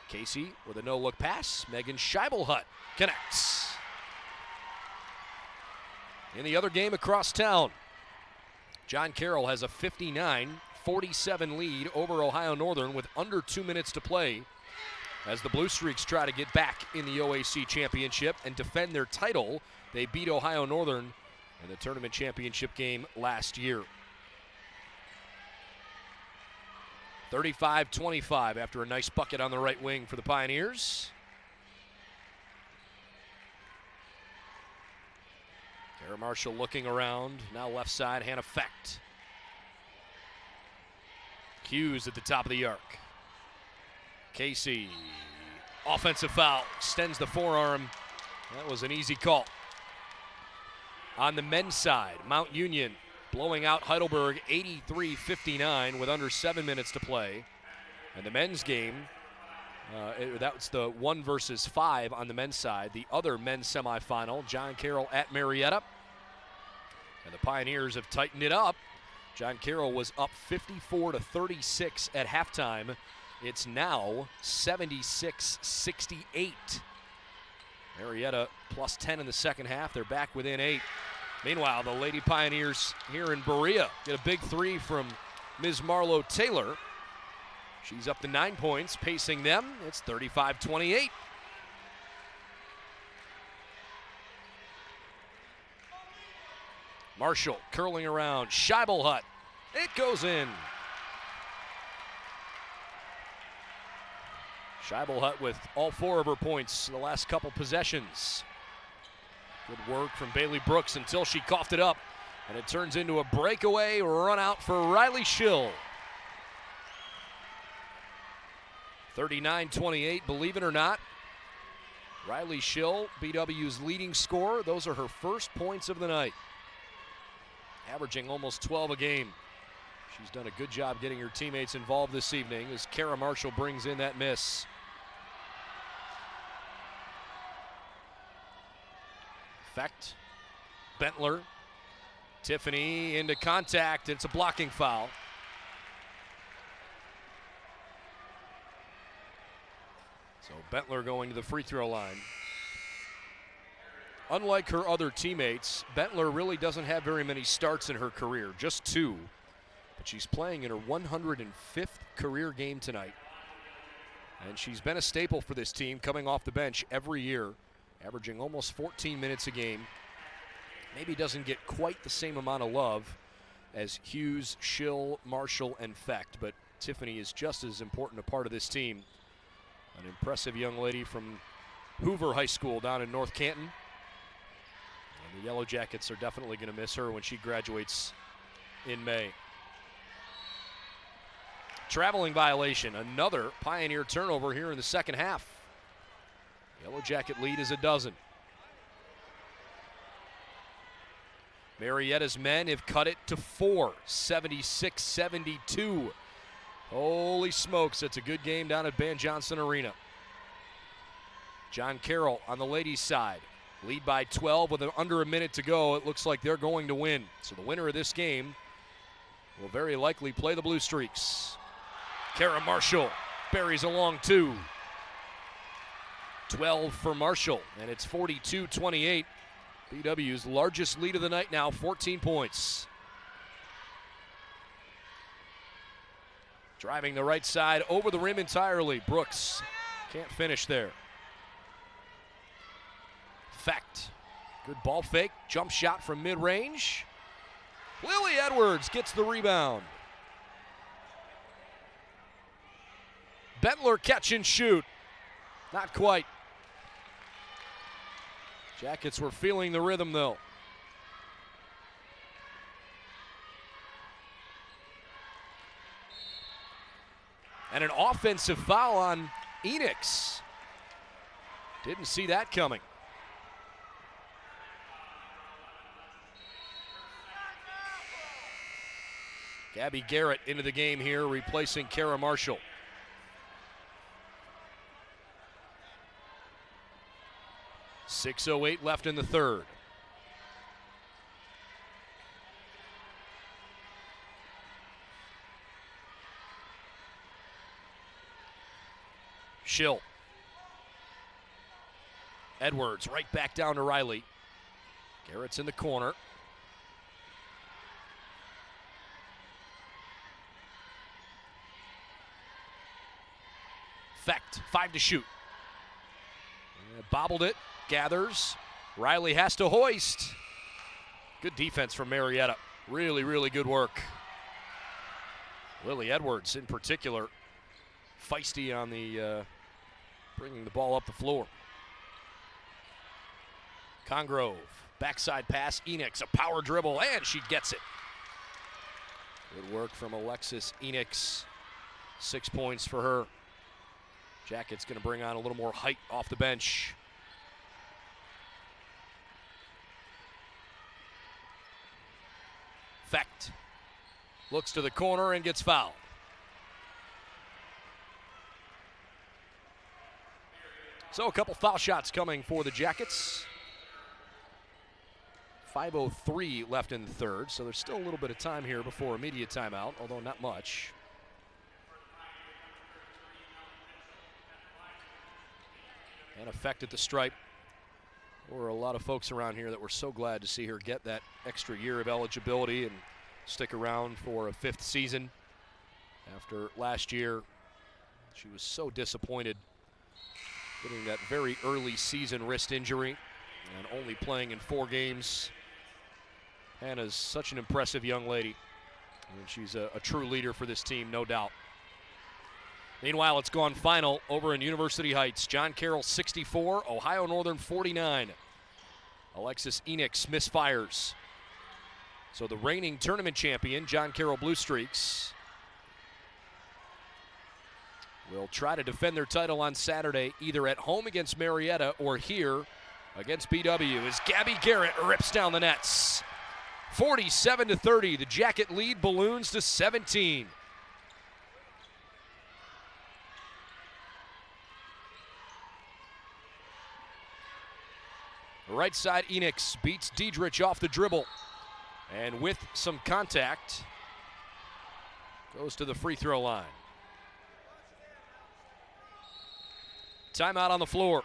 Casey with a no-look pass. Megan Scheibelhut connects. In the other game across town, John Carroll has a 59-47 lead over Ohio Northern with under 2 minutes to play as the Blue Streaks try to get back in the OAC championship and defend their title. They beat Ohio Northern in the tournament championship game last year. 35-25 after a nice bucket on the right wing for the Pioneers. Kara Marshall looking around. Now left side, Hannah Fecht. Hughes at the top of the arc. Casey, offensive foul, extends the forearm. That was an easy call. On the men's side, Mount Union blowing out Heidelberg 83-59 with under 7 minutes to play. And the men's game, that's the 1 versus 5 on the men's side. The other men's semifinal, John Carroll at Marietta. And the Pioneers have tightened it up. John Carroll was up 54-36 at halftime. It's now 76-68. Marietta plus 10 in the second half. They're back within 8. Meanwhile, the Lady Pioneers here in Berea get a big 3 from Ms. Marlo Taylor. She's up to 9 points, pacing them. It's 35-28. Marshall curling around. Scheibelhut. It goes in. Scheibelhut with all 4 of her points in the last couple possessions. Good work from Bailey Brooks until she coughed it up. And it turns into a breakaway run out for Riley Schill. 39-28, believe it or not. Riley Schill, BW's leading scorer. Those are her first points of the night. Averaging almost 12 a game. She's done a good job getting her teammates involved this evening as Kara Marshall brings in that miss. Fecht, Bentler, Tiffany into contact. It's a blocking foul. So Bentler going to the free throw line. Unlike her other teammates, Bentler really doesn't have very many starts in her career, just 2. But she's playing in her 105th career game tonight. And she's been a staple for this team, coming off the bench every year, averaging almost 14 minutes a game. Maybe doesn't get quite the same amount of love as Hughes, Schill, Marshall, and Fecht, but Tiffany is just as important a part of this team. An impressive young lady from Hoover High School down in North Canton. And the Yellow Jackets are definitely going to miss her when she graduates in May. Traveling violation, another Pioneer turnover here in the second half. Yellow Jacket lead is 12. Marietta's men have cut it to 4, 76-72. Holy smokes, it's a good game down at Van Johnson Arena. John Carroll on the ladies' side. Lead by 12 with under a minute to go. It looks like they're going to win. So the winner of this game will very likely play the Blue Streaks. Kara Marshall buries a long 2. 12 for Marshall, and it's 42-28. BW's largest lead of the night now, 14 points. Driving the right side over the rim entirely. Brooks can't finish there. Fecht, good ball fake, jump shot from mid-range. Lily Edwards gets the rebound. Bentler catch and shoot. Not quite. Jackets were feeling the rhythm though. And an offensive foul on Enix. Didn't see that coming. Gabby Garrett into the game here, replacing Kara Marshall. .608 left in the third. Schill. Edwards right back down to Riley. Garrett's in the corner. Fecht, 5 to shoot. Bobbled it, gathers. Riley has to hoist. Good defense from Marietta. Really, really good work. Lily Edwards in particular, feisty on the bringing the ball up the floor. Congrove, backside pass, Enix, a power dribble, and she gets it. Good work from Alexis Enix. 6 points for her. Jackets going to bring on a little more height off the bench. Fecht looks to the corner and gets fouled. So a couple foul shots coming for the Jackets. 5:03 left in the third, so there's still a little bit of time here before immediate timeout, although not much. And Fecht at the stripe. There were a lot of folks around here that were so glad to see her get that extra year of eligibility and stick around for a 5th season. After last year, she was so disappointed getting that very early season wrist injury and only playing in 4 games. Hannah's such an impressive young lady, and she's a true leader for this team, no doubt. Meanwhile, it's gone final over in University Heights. John Carroll 64, Ohio Northern 49. Alexis Enix misfires. So the reigning tournament champion, John Carroll Blue Streaks, will try to defend their title on Saturday, either at home against Marietta or here against BW, as Gabby Garrett rips down the nets. 47-30, the Jacket lead balloons to 17. Right side, Enix beats Diedrich off the dribble. And with some contact, goes to the free throw line. Timeout on the floor.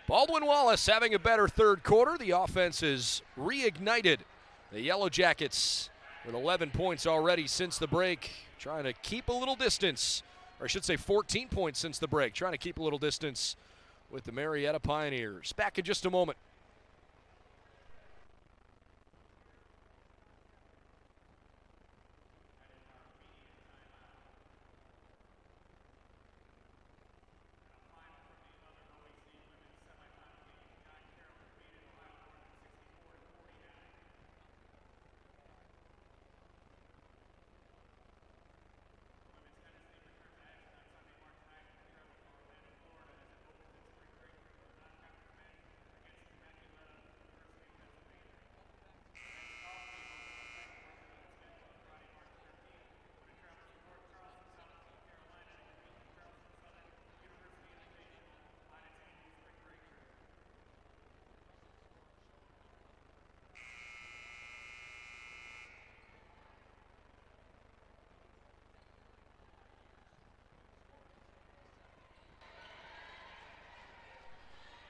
Baldwin Wallace having a better third quarter. The offense is reignited. The Yellow Jackets with 11 points already since the break, trying to keep a little distance, or I should say 14 points since the break, trying to keep a little distance with the Marietta Pioneers. Back in just a moment.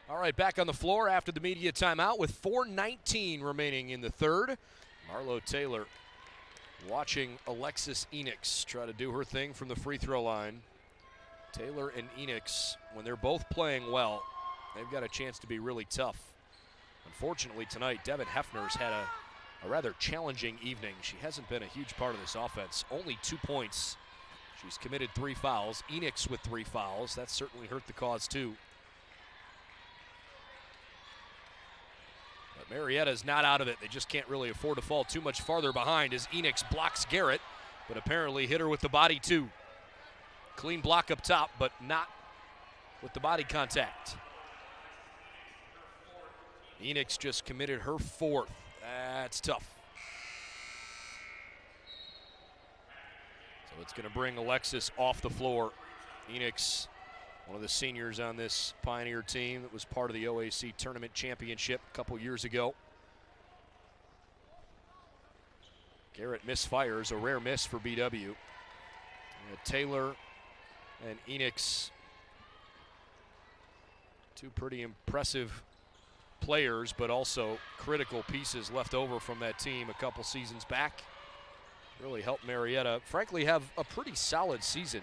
All right, back on the floor after the media timeout with 4:19 remaining in the third. Marlo Taylor watching Alexis Enix try to do her thing from the free throw line. Taylor and Enix, when they're both playing well, they've got a chance to be really tough. Unfortunately tonight, Devin Hefner's had a rather challenging evening. She hasn't been a huge part of this offense. Only 2 points. She's committed 3 fouls. Enix with 3 fouls. That certainly hurt the cause too. But Marietta's not out of it. They just can't really afford to fall too much farther behind as Enix blocks Garrett, but apparently hit her with the body too. Clean block up top, but not with the body contact. Enix just committed her 4th. That's tough. So it's going to bring Alexis off the floor. Enix, one of the seniors on this Pioneer team that was part of the OAC tournament championship a couple years ago. Garrett misfires, a rare miss for BW. Taylor and Enix, 2 pretty impressive players, but also critical pieces left over from that team a couple seasons back. Really helped Marietta, frankly, have a pretty solid season.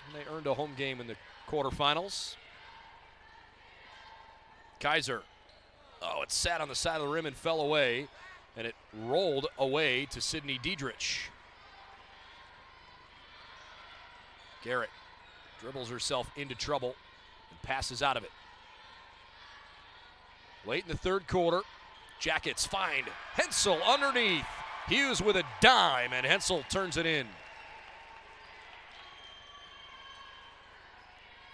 And they earned a home game in the quarterfinals. Kaiser. Oh, it sat on the side of the rim and fell away, and it rolled away to Sydney Diedrich. Garrett dribbles herself into trouble and passes out of it. Late in the third quarter, Jackets find Hensel underneath. Hughes with a dime, and Hensel turns it in.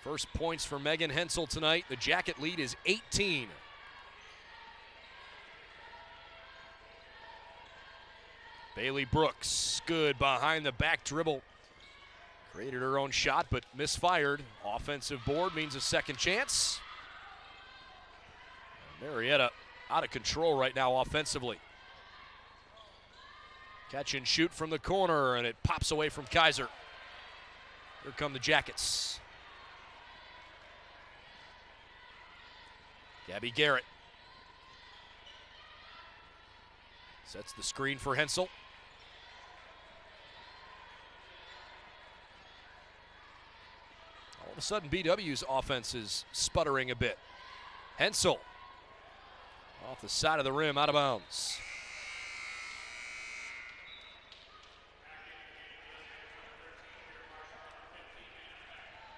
First points for Megan Hensel tonight. The Jacket lead is 18. Bailey Brooks, good behind the back dribble. Created her own shot, but misfired. Offensive board means a second chance. Marietta out of control right now offensively. Catch and shoot from the corner, and it pops away from Kaiser. Here come the Jackets. Gabby Garrett sets the screen for Hensel. All of a sudden, BW's offense is sputtering a bit. Hensel off the side of the rim, out of bounds.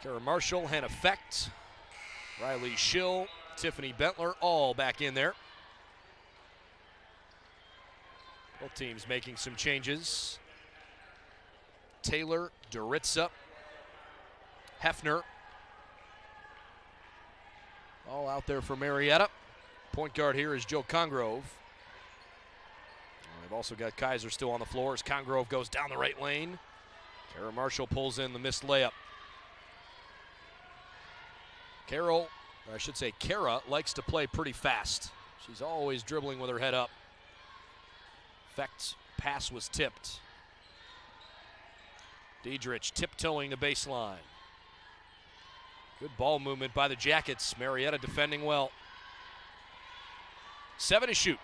Kara Marshall, Hannah Fecht, Riley Schill, Tiffany Bentler, all back in there. Both teams making some changes. Taylor, Doritza, Hefner, all out there for Marietta. Point guard here is Joe Congrove. They've also got Kaiser still on the floor as Congrove goes down the right lane. Kara Marshall pulls in the missed layup. Kara likes to play pretty fast. She's always dribbling with her head up. Fecht's pass was tipped. Diedrich tiptoeing the baseline. Good ball movement by the Jackets. Marietta defending well. 7 to shoot.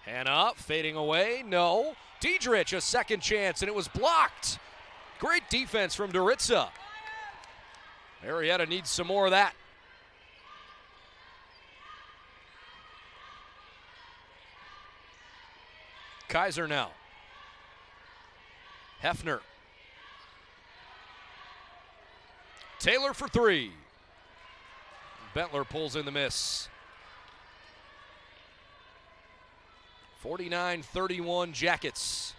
Hannah fading away. No. Diedrich, a second chance, and it was blocked. Great defense from Doritza. Marietta needs some more of that. Kaiser now. Hefner. Taylor for 3. Bentler pulls in the miss. 49-31 Jackets.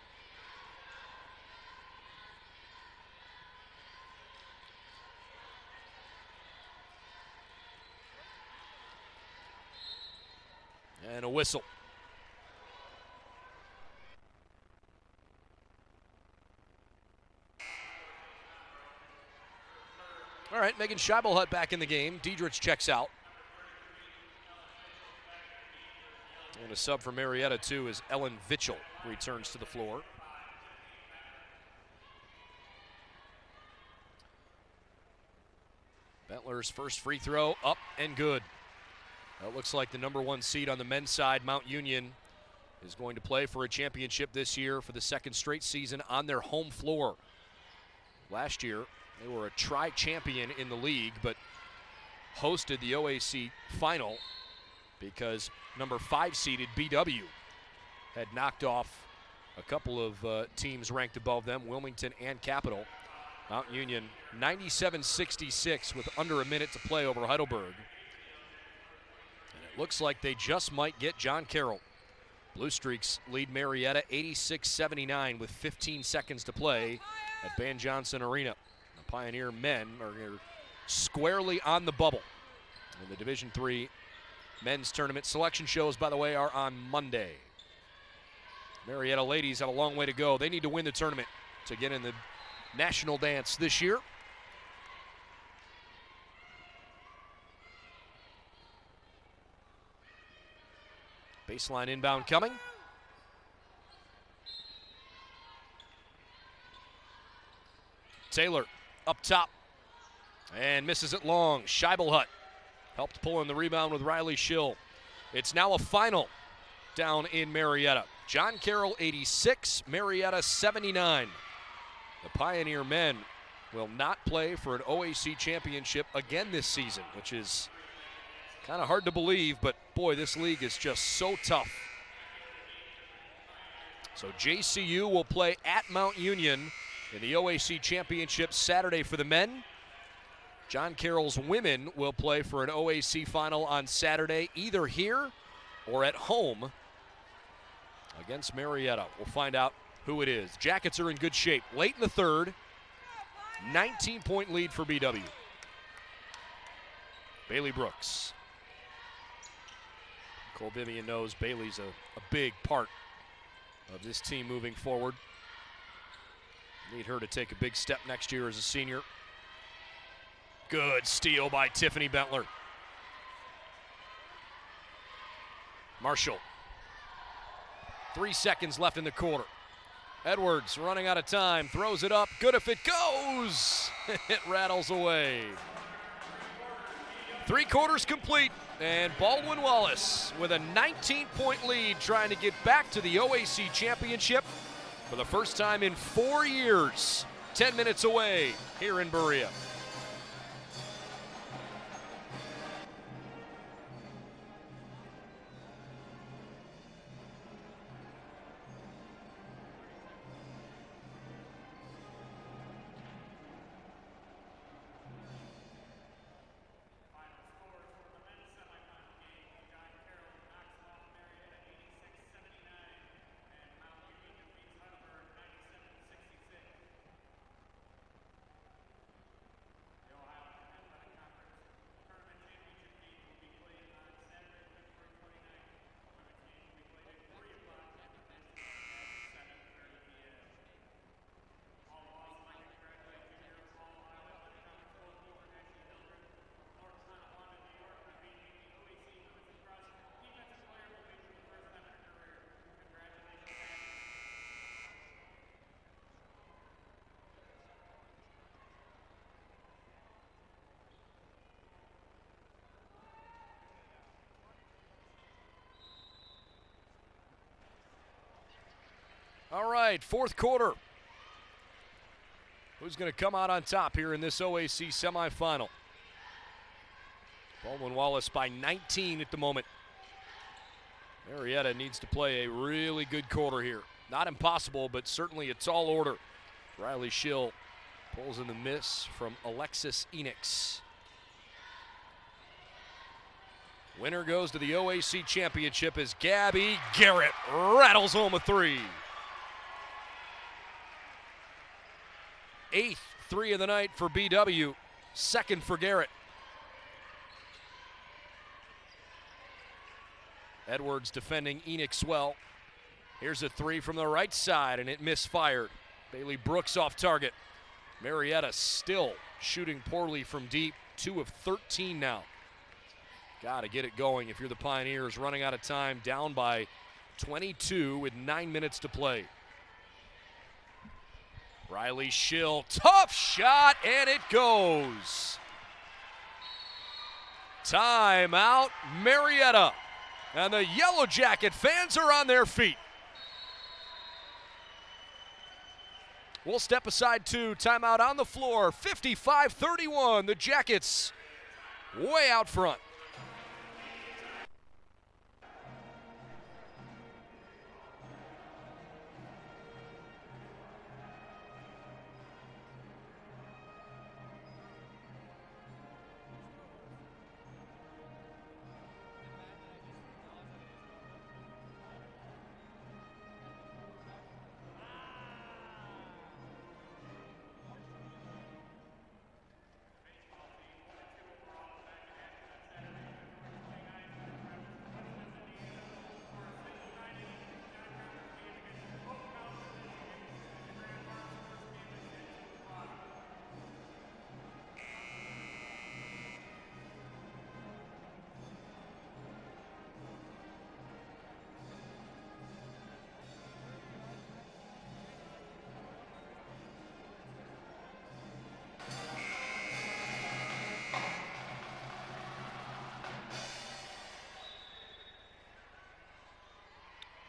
And a whistle. All right, Megan Scheibelhut back in the game. Diedrich checks out. And a sub for Marietta, too, as Ellen Vitchell returns to the floor. Bentler's first free throw up and good. That looks like the number 1 seed on the men's side, Mount Union, is going to play for a championship this year for the second straight season on their home floor. Last year, they were a tri-champion in the league, but hosted the OAC final because number 5 seeded BW had knocked off a couple of teams ranked above them, Wilmington and Capital. Mount Union 97-66 with under a minute to play over Heidelberg. And it looks like they just might get John Carroll. Blue Streaks lead Marietta 86-79 with 15 seconds to play at Van Johnson Arena. The Pioneer men are squarely on the bubble. And the Division III men's tournament selection shows, by the way, are on Monday. Marietta ladies have a long way to go. They need to win the tournament to get in the national dance this year. Baseline inbound coming. Taylor up top and misses it long. Scheibelhut helped pull in the rebound with Riley Schill. It's now a final down in Marietta. John Carroll 86, Marietta 79. The Pioneer men will not play for an OAC championship again this season, which is kind of hard to believe, but boy, this league is just so tough. So JCU will play at Mount Union in the OAC championship Saturday for the men. John Carroll's women will play for an OAC final on Saturday, either here or at home against Marietta. We'll find out who it is. Jackets are in good shape. Late in the third, 19-point lead for BW. Bailey Brooks. Cole Vivian knows Bailey's a big part of this team moving forward. Need her to take a big step next year as a senior. Good steal by Tiffany Bentler. Marshall. 3 seconds left in the quarter. Edwards running out of time, throws it up. Good if it goes. It rattles away. 3 quarters complete, and Baldwin Wallace with a 19-point lead trying to get back to the OAC championship for the first time in 4 years. 10 minutes away here in Berea. All right, fourth quarter. Who's going to come out on top here in this OAC semifinal? Baldwin Wallace by 19 at the moment. Marietta needs to play a really good quarter here. Not impossible, but certainly a tall order. Riley Schill pulls in the miss from Alexis Enix. Winner goes to the OAC championship as Gabby Garrett rattles home a three. 8th three of the night for BW, 2nd for Garrett. Edwards defending Enix well. Here's a three from the right side, and it misfired. Bailey Brooks off target. Marietta still shooting poorly from deep, 2 of 13 now. Got to get it going if you're the Pioneers, running out of time, down by 22 with 9 minutes to play. Riley Schill, tough shot, and it goes. Timeout, Marietta. And the Yellow Jacket fans are on their feet. We'll step aside to timeout on the floor. 55-31, the Jackets way out front.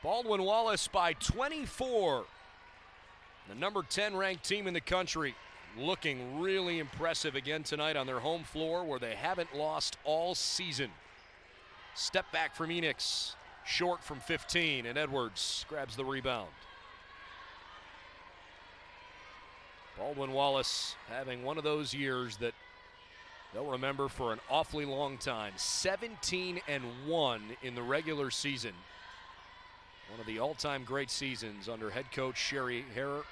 Baldwin Wallace by 24. The number 10 ranked team in the country, looking really impressive again tonight on their home floor where they haven't lost all season. Step back from Enix, short from 15, and Edwards grabs the rebound. Baldwin Wallace having one of those years that they'll remember for an awfully long time. 17-1 in the regular season. One of the all-time great seasons under head coach Sherry Harrer.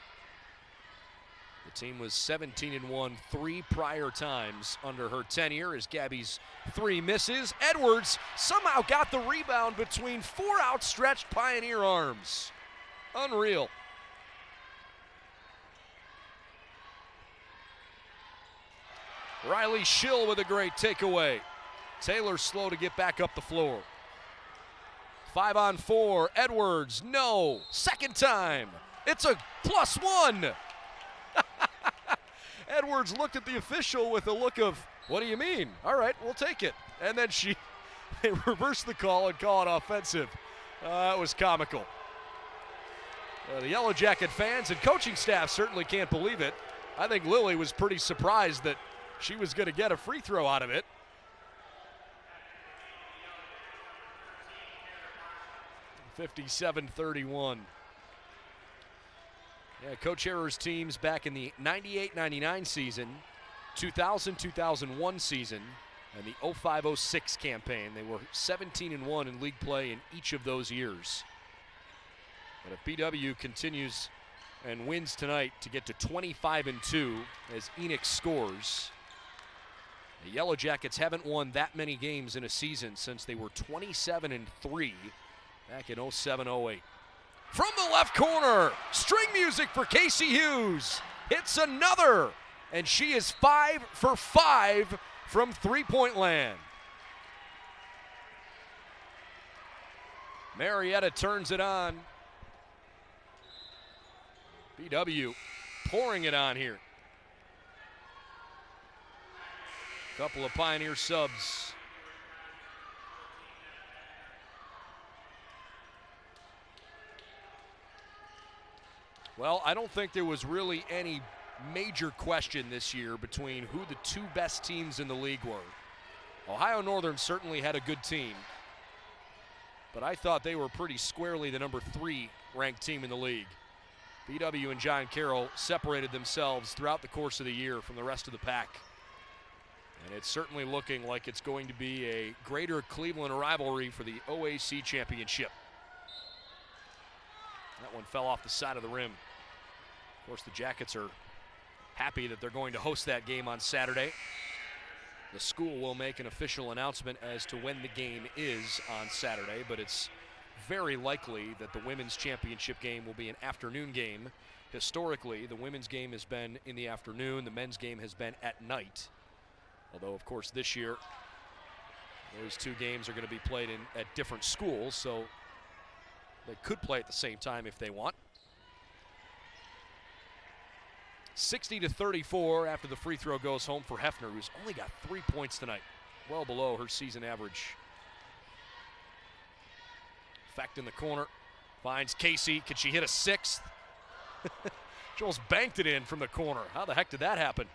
The team was 17-1 3 prior times under her tenure as Gabby's 3 misses. Edwards somehow got the rebound between 4 outstretched Pioneer arms. Unreal. Riley Schill with a great takeaway. Taylor slow to get back up the floor. 5-on-4, Edwards, no, second time. It's a +1. Edwards looked at the official with a look of, what do you mean? All right, we'll take it. And then they reversed the call and call it offensive. It was comical. The Yellow Jacket fans and coaching staff certainly can't believe it. I think Lily was pretty surprised that she was going to get a free throw out of it. (57-31). Yeah, Coach Harrer's teams back in the 98-99 season, 2000-2001 season, and the 05-06 campaign. They were 17-1 in league play in each of those years. But if BW continues and wins tonight to get to 25-2 as Enix scores, the Yellow Jackets haven't won that many games in a season since they were 27-3 back in 07-08. From the left corner, string music for Casey Hughes. Hits another, and she is 5 for 5 from three-point land. Marietta turns it on. BW pouring it on here. Couple of Pioneer subs. Well, I don't think there was really any major question this year between who the 2 best teams in the league were. Ohio Northern certainly had a good team, but I thought they were pretty squarely the number 3 ranked team in the league. BW and John Carroll separated themselves throughout the course of the year from the rest of the pack. And it's certainly looking like it's going to be a greater Cleveland rivalry for the OAC championship. That one fell off the side of the rim. Of course, the Jackets are happy that they're going to host that game on Saturday. The school will make an official announcement as to when the game is on Saturday, but it's very likely that the women's championship game will be an afternoon game. Historically, the women's game has been in the afternoon, the men's game has been at night. Although, of course, this year, those 2 games are going to be played at different schools, so they could play at the same time if they want. 60-34 after the free throw goes home for Hefner, who's only got 3 points tonight. well below her season average. Fecht in the corner, finds Casey. Could she hit a sixth? She almost banked it in from the corner. How the heck did that happen?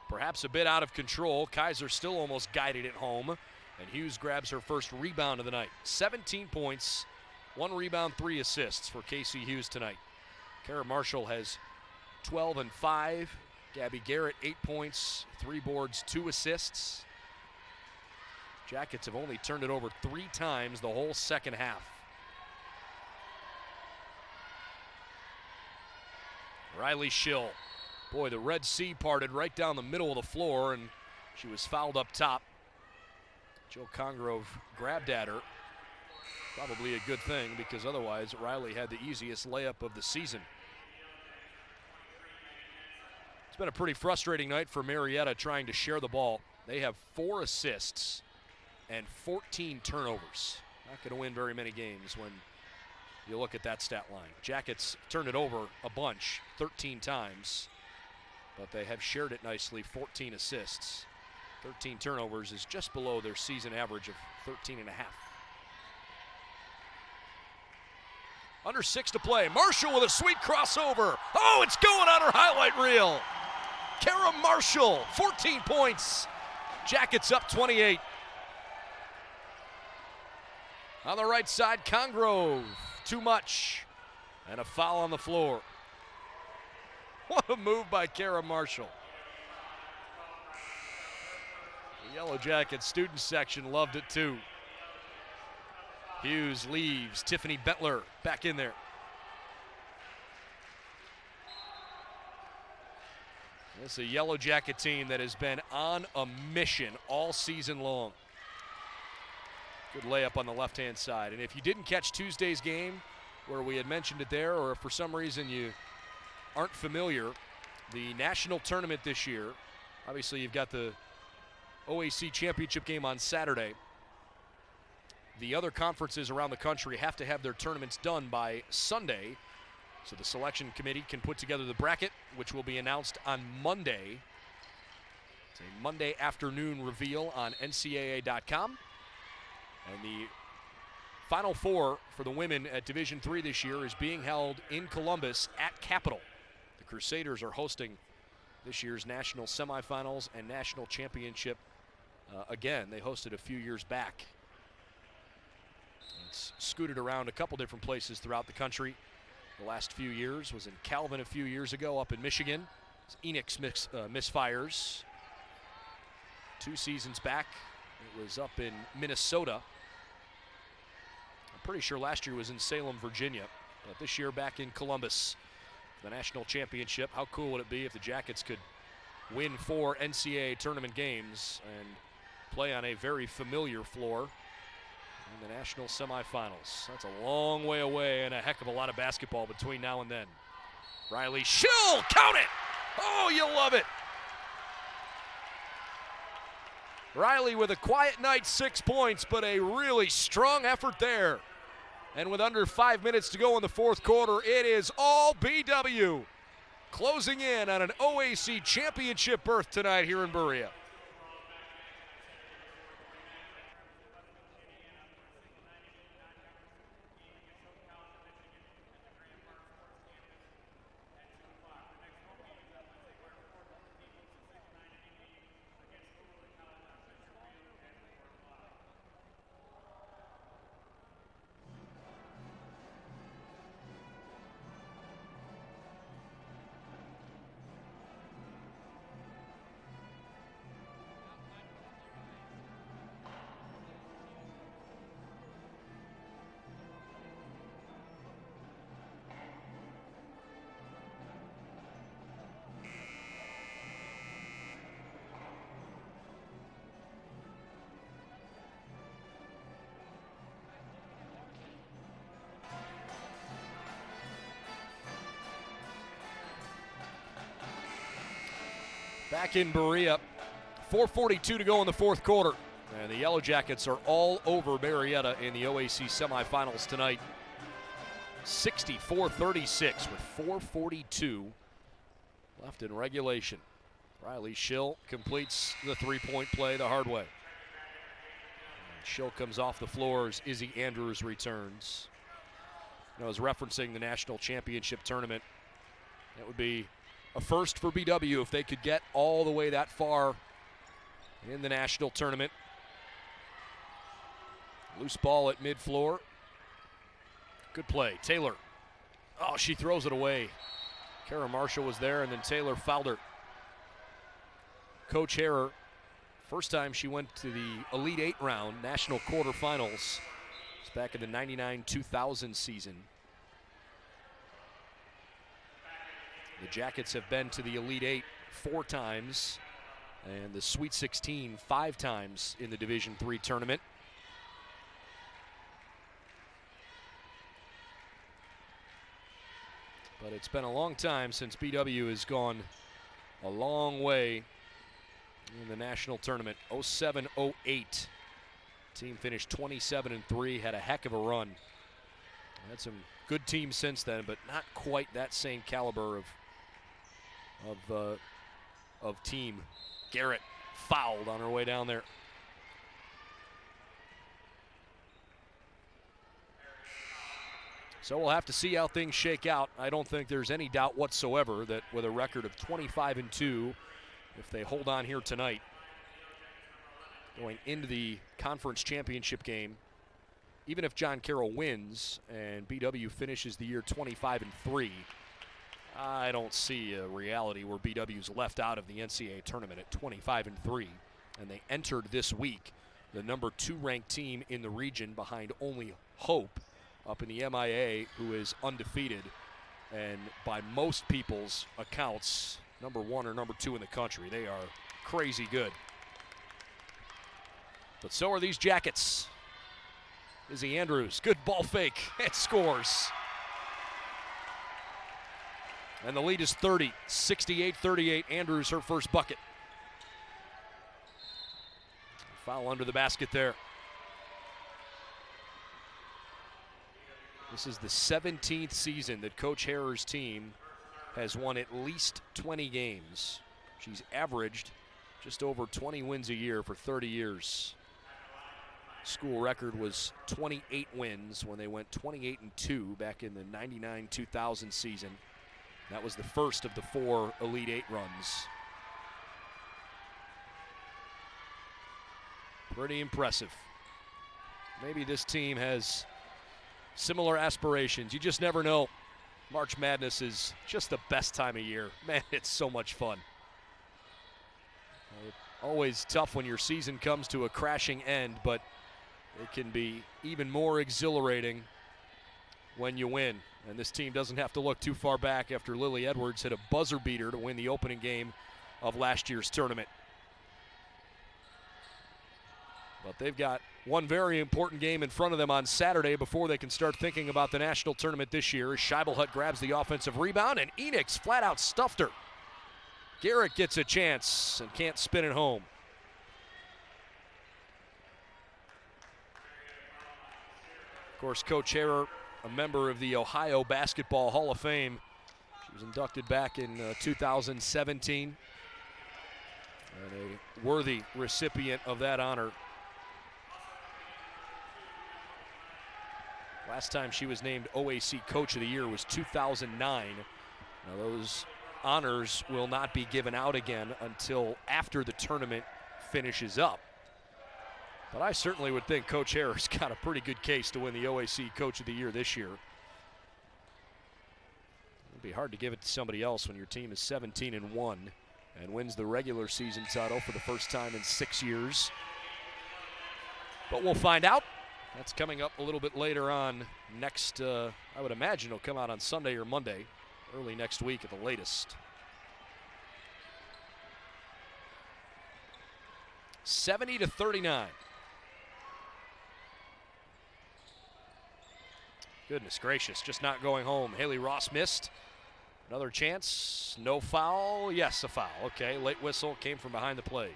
Perhaps a bit out of control. Kaiser still almost guided it home, and Hughes grabs her first rebound of the night. 17 points, 1 rebound, 3 assists for Casey Hughes tonight. Kara Marshall has 12 and 5. Gabby Garrett, 8 points, 3 boards, 2 assists. Jackets have only turned it over 3 times the whole second half. Riley Schill. Boy, the Red Sea parted right down the middle of the floor, and she was fouled up top. Jill Congrove grabbed at her. Probably a good thing, because otherwise Riley had the easiest layup of the season. It's been a pretty frustrating night for Marietta trying to share the ball. They have 4 assists and 14 turnovers. Not going to win very many games when you look at that stat line. Jackets turned it over a bunch, 13 times, but they have shared it nicely, 14 assists. 13 turnovers is just below their season average of 13 and a half. Under 6 to play. Marshall with a sweet crossover. Oh, it's going on her highlight reel. Kara Marshall, 14 points. Jackets up 28. On the right side, Congrove, too much. And a foul on the floor. What a move by Kara Marshall. The Yellow Jackets student section loved it too. Hughes leaves, Tiffany Bentler back in there. This is a Yellow Jacket team that has been on a mission all season long. Good layup on the left-hand side. And if you didn't catch Tuesday's game, where we had mentioned it there, or if for some reason you aren't familiar, the national tournament this year, obviously you've got the OAC championship game on Saturday. The other conferences around the country have to have their tournaments done by Sunday, so the selection committee can put together the bracket, which will be announced on Monday. It's a Monday afternoon reveal on NCAA.com. And the Final Four for the women at Division III this year is being held in Columbus at Capitol. The Crusaders are hosting this year's national semifinals and national championship again. They hosted a few years back. It's scooted around a couple different places throughout the country. The last few years was in Calvin a few years ago, up in Michigan. Enix misfires. 2 seasons back, it was up in Minnesota. I'm pretty sure last year was in Salem, Virginia, but this year back in Columbus, the national championship. How cool would it be if the Jackets could win 4 NCAA tournament games and play on a very familiar floor in the national semifinals? That's a long way away and a heck of a lot of basketball between now and then. Riley Schill, count it! Oh, you'll love it! Riley with a quiet night, 6 points, but a really strong effort there. And with under 5 minutes to go in the fourth quarter, it is all BW. Closing in on an OAC championship berth tonight here in Berea. Back in Berea, 4:42 to go in the fourth quarter. And the Yellow Jackets are all over Marietta in the OAC semifinals tonight. 64-36 with 4:42 left in regulation. Riley Schill completes the three-point play the hard way. Schill comes off the floor as Izzy Andrews returns. I was referencing the national championship tournament. That would be a first for BW if they could get all the way that far in the national tournament. Loose ball at mid-floor. Good play. Taylor. Oh, she throws it away. Kara Marshall was there, and then Taylor fouled her. Coach Harrer, first time she went to the Elite Eight round, national quarterfinals. It's back in the 99-2000 season. The Jackets have been to the Elite Eight 4 times, and the Sweet 16 5 times in the Division III tournament. But it's been a long time since BW has gone a long way in the national tournament. 07-08. Team finished 27-3, had a heck of a run. Had some good teams since then, but not quite that same caliber of team. Garrett fouled on her way down there. So we'll have to see how things shake out. I don't think there's any doubt whatsoever that with a record of 25-2, if they hold on here tonight, going into the conference championship game, even if John Carroll wins and BW finishes the year 25-3, I don't see a reality where BW's left out of the NCAA tournament at 25-3. And they entered this week the number 2 ranked team in the region behind only Hope up in the MIA, who is undefeated and by most people's accounts number 1 or number 2 in the country. They are crazy good. But so are these Jackets. Izzy Andrews, good ball fake, it scores. And the lead is 30, 68-38. Andrews, her first bucket. Foul under the basket there. This is the 17th season that Coach Harrer's team has won at least 20 games. She's averaged just over 20 wins a year for 30 years. School record was 28 wins when they went 28-2 back in the 99-2000 season. That was the first of the 4 Elite Eight runs. Pretty impressive. Maybe this team has similar aspirations. You just never know. March Madness is just the best time of year. Man, it's so much fun. Always tough when your season comes to a crashing end, but it can be even more exhilarating when you win. And this team doesn't have to look too far back after Lily Edwards hit a buzzer beater to win the opening game of last year's tournament. But they've got one very important game in front of them on Saturday before they can start thinking about the national tournament this year. As Scheibelhut grabs the offensive rebound, and Enix flat out stuffed her. Garrett gets a chance and can't spin it home. Of course, Coach Harrer, a member of the Ohio Basketball Hall of Fame. She was inducted back in 2017. And a worthy recipient of that honor. Last time she was named OAC Coach of the Year was 2009. Now those honors will not be given out again until after the tournament finishes up. But I certainly would think Coach Harris got a pretty good case to win the OAC Coach of the Year this year. It'd be hard to give it to somebody else when your team is 17-1 and wins the regular season title for the first time in 6 years. But we'll find out. That's coming up a little bit later on next, I would imagine it'll come out on Sunday or Monday, early next week at the latest. 70-39. Goodness gracious, just not going home. Haley Ross missed. Another chance, no foul. Yes, a foul. Okay, late whistle came from behind the play.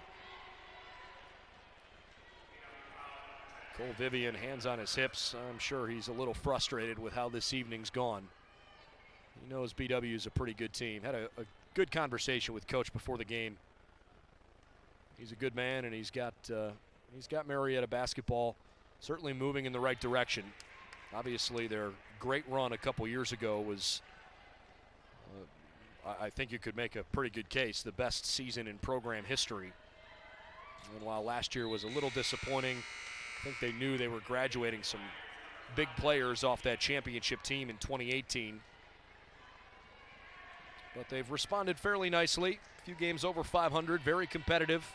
Cole Vivian, hands on his hips. I'm sure he's a little frustrated with how this evening's gone. He knows BW is a pretty good team. Had a good conversation with Coach before the game. He's a good man, and he's got Marietta basketball certainly moving in the right direction. Obviously, their great run a couple years ago was, I think you could make a pretty good case, the best season in program history. And while last year was a little disappointing, I think they knew they were graduating some big players off that championship team in 2018. But they've responded fairly nicely. A few games over 500, very competitive,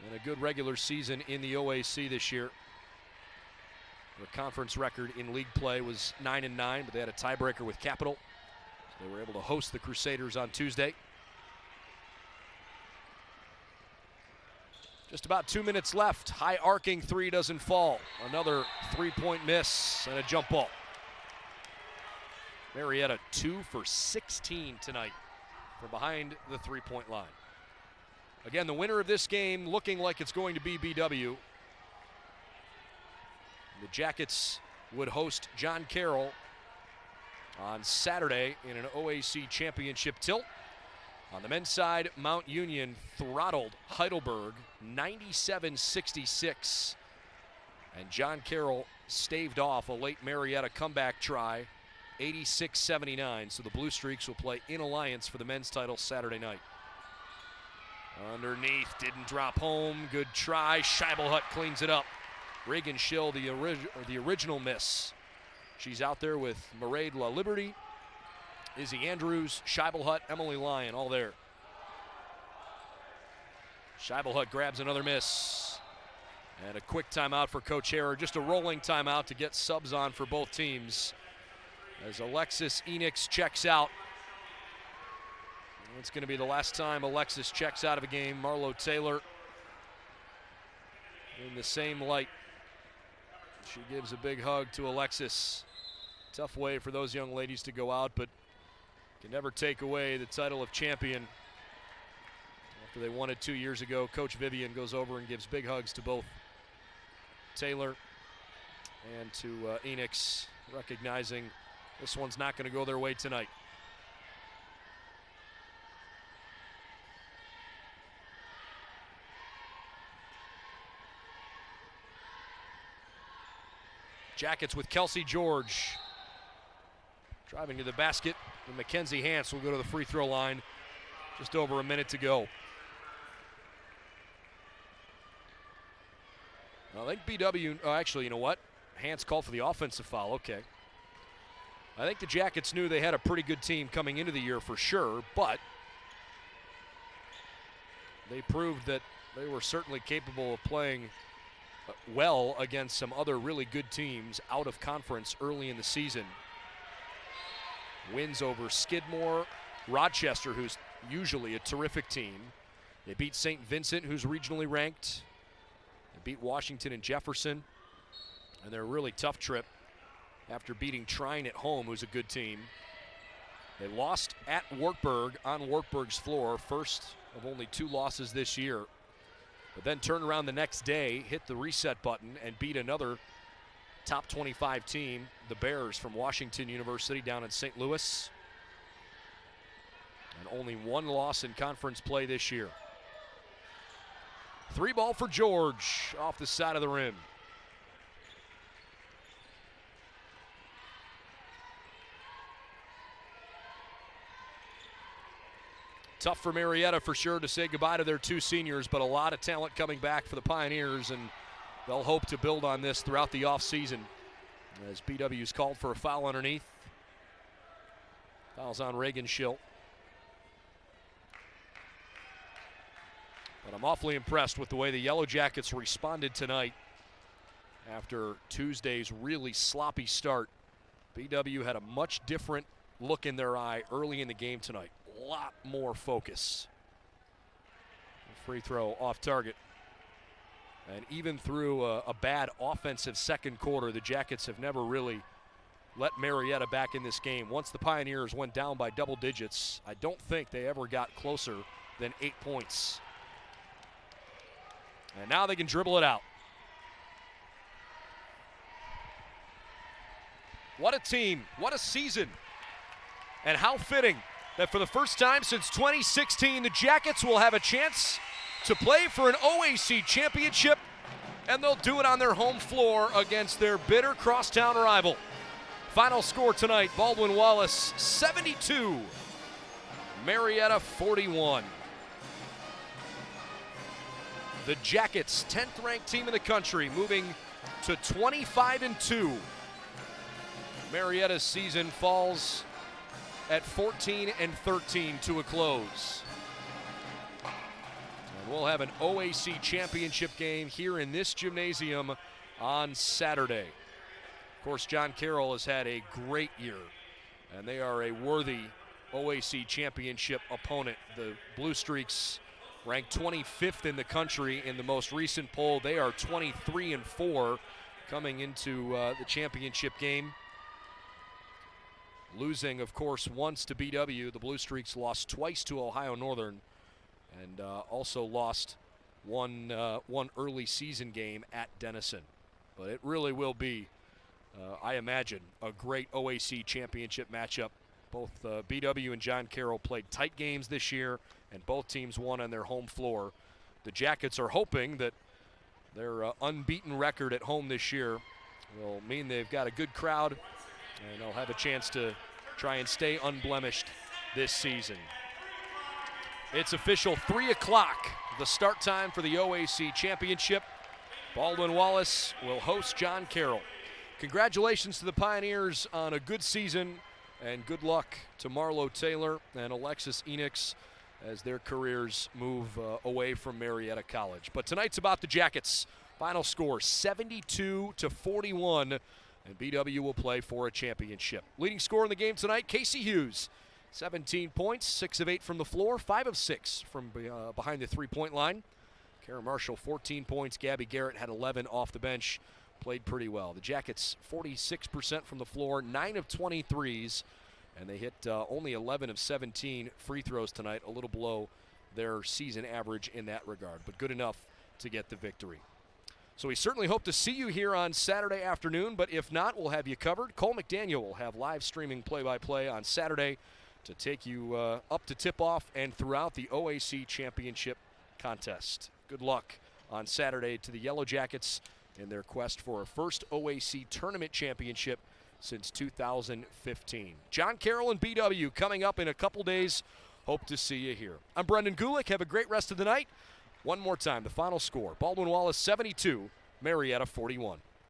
and a good regular season in the OAC this year. Their conference record in league play was 9-9, but they had a tiebreaker with Capital. So they were able to host the Crusaders on Tuesday. Just about 2 minutes left. High arcing three doesn't fall. Another three-point miss and a jump ball. Marietta 2 for 16 tonight from behind the three-point line. Again, the winner of this game looking like it's going to be BW. The Jackets would host John Carroll on Saturday in an OAC championship tilt. On the men's side, Mount Union throttled Heidelberg 97-66. And John Carroll staved off a late Marietta comeback try, 86-79. So the Blue Streaks will play in alliance for the men's title Saturday night. Underneath, didn't drop home. Good try. Scheibelhut cleans it up. Reagan Schill, the original miss. She's out there with Mairead La Liberty, Izzy Andrews, Scheibelhut, Emily Lyon, all there. Scheibelhut grabs another miss. And a quick timeout for Coach Harrer. Just a rolling timeout to get subs on for both teams. As Alexis Enix checks out. It's going to be the last time Alexis checks out of a game. Marlo Taylor in the same light. She gives a big hug to Alexis. Tough way for those young ladies to go out, but can never take away the title of champion. After they won it 2 years ago, Coach Vivian goes over and gives big hugs to both Taylor and to Enix, recognizing this one's not going to go their way tonight. Jackets with Kelsey George. Driving to the basket, and Mackenzie Hance will go to the free throw line. Just over a minute to go. I think BW, actually, you know what? Hance called for the offensive foul, okay. I think the Jackets knew they had a pretty good team coming into the year for sure, but they proved that they were certainly capable of playing well against some other really good teams out of conference early in the season. Wins over Skidmore, Rochester, who's usually a terrific team. They beat St. Vincent, who's regionally ranked. They beat Washington and Jefferson. And they're a really tough trip after beating Trine at home, who's a good team. They lost at Wartburg on Wartburg's floor, first of only 2 losses this year. But then turned around the next day, hit the reset button, and beat another top 25 team, the Bears from Washington University down in St. Louis. And only 1 loss in conference play this year. 3 ball for George off the side of the rim. Tough for Marietta for sure to say goodbye to their 2 seniors, but a lot of talent coming back for the Pioneers, and they'll hope to build on this throughout the offseason. As BW's called for a foul underneath. Foul's on Reagan Schill. But I'm awfully impressed with the way the Yellow Jackets responded tonight after Tuesday's really sloppy start. BW had a much different look in their eye early in the game tonight. A lot more focus. Free throw off target. And even through a bad offensive second quarter, the Jackets have never really let Marietta back in this game. Once the Pioneers went down by double digits, I don't think they ever got closer than 8 points. And now they can dribble it out. What a team, what a season. And how fitting that for the first time since 2016, the Jackets will have a chance to play for an OAC championship, and they'll do it on their home floor against their bitter crosstown rival. Final score tonight, Baldwin Wallace 72, Marietta 41. The Jackets, 10th ranked team in the country, moving to 25-2. Marietta's season falls at 14-13 to a close. And we'll have an OAC championship game here in this gymnasium on Saturday. Of course, John Carroll has had a great year, and they are a worthy OAC championship opponent. The Blue Streaks ranked 25th in the country in the most recent poll. They are 23-4 coming into the championship game. Losing, of course, once to BW. The Blue Streaks lost twice to Ohio Northern, and also lost one early season game at Denison. But it really will be, I imagine, a great OAC championship matchup. Both BW and John Carroll played tight games this year, and both teams won on their home floor. The Jackets are hoping that their unbeaten record at home this year will mean they've got a good crowd, and they'll have a chance to try and stay unblemished this season. It's official, 3 o'clock, the start time for the OAC championship. Baldwin Wallace will host John Carroll. Congratulations to the Pioneers on a good season, and good luck to Marlo Taylor and Alexis Enix as their careers move away from Marietta College. But tonight's about the Jackets. Final score 72-41, and BW will play for a championship. Leading scorer in the game tonight, Casey Hughes. 17 points, 6 of 8 from the floor, 5 of 6 from behind the three-point line. Kara Marshall, 14 points. Gabby Garrett had 11 off the bench. Played pretty well. The Jackets, 46% from the floor, 9 of 23s, and they hit only 11 of 17 free throws tonight, a little below their season average in that regard, but good enough to get the victory. So we certainly hope to see you here on Saturday afternoon, but if not, we'll have you covered. Cole McDaniel will have live streaming play-by-play on Saturday to take you up to tip-off and throughout the OAC championship contest. Good luck on Saturday to the Yellow Jackets in their quest for a first OAC tournament championship since 2015. John Carroll and BW coming up in a couple days. Hope to see you here. I'm Brendan Gulick. Have a great rest of the night. One more time, the final score, Baldwin Wallace 72, Marietta 41.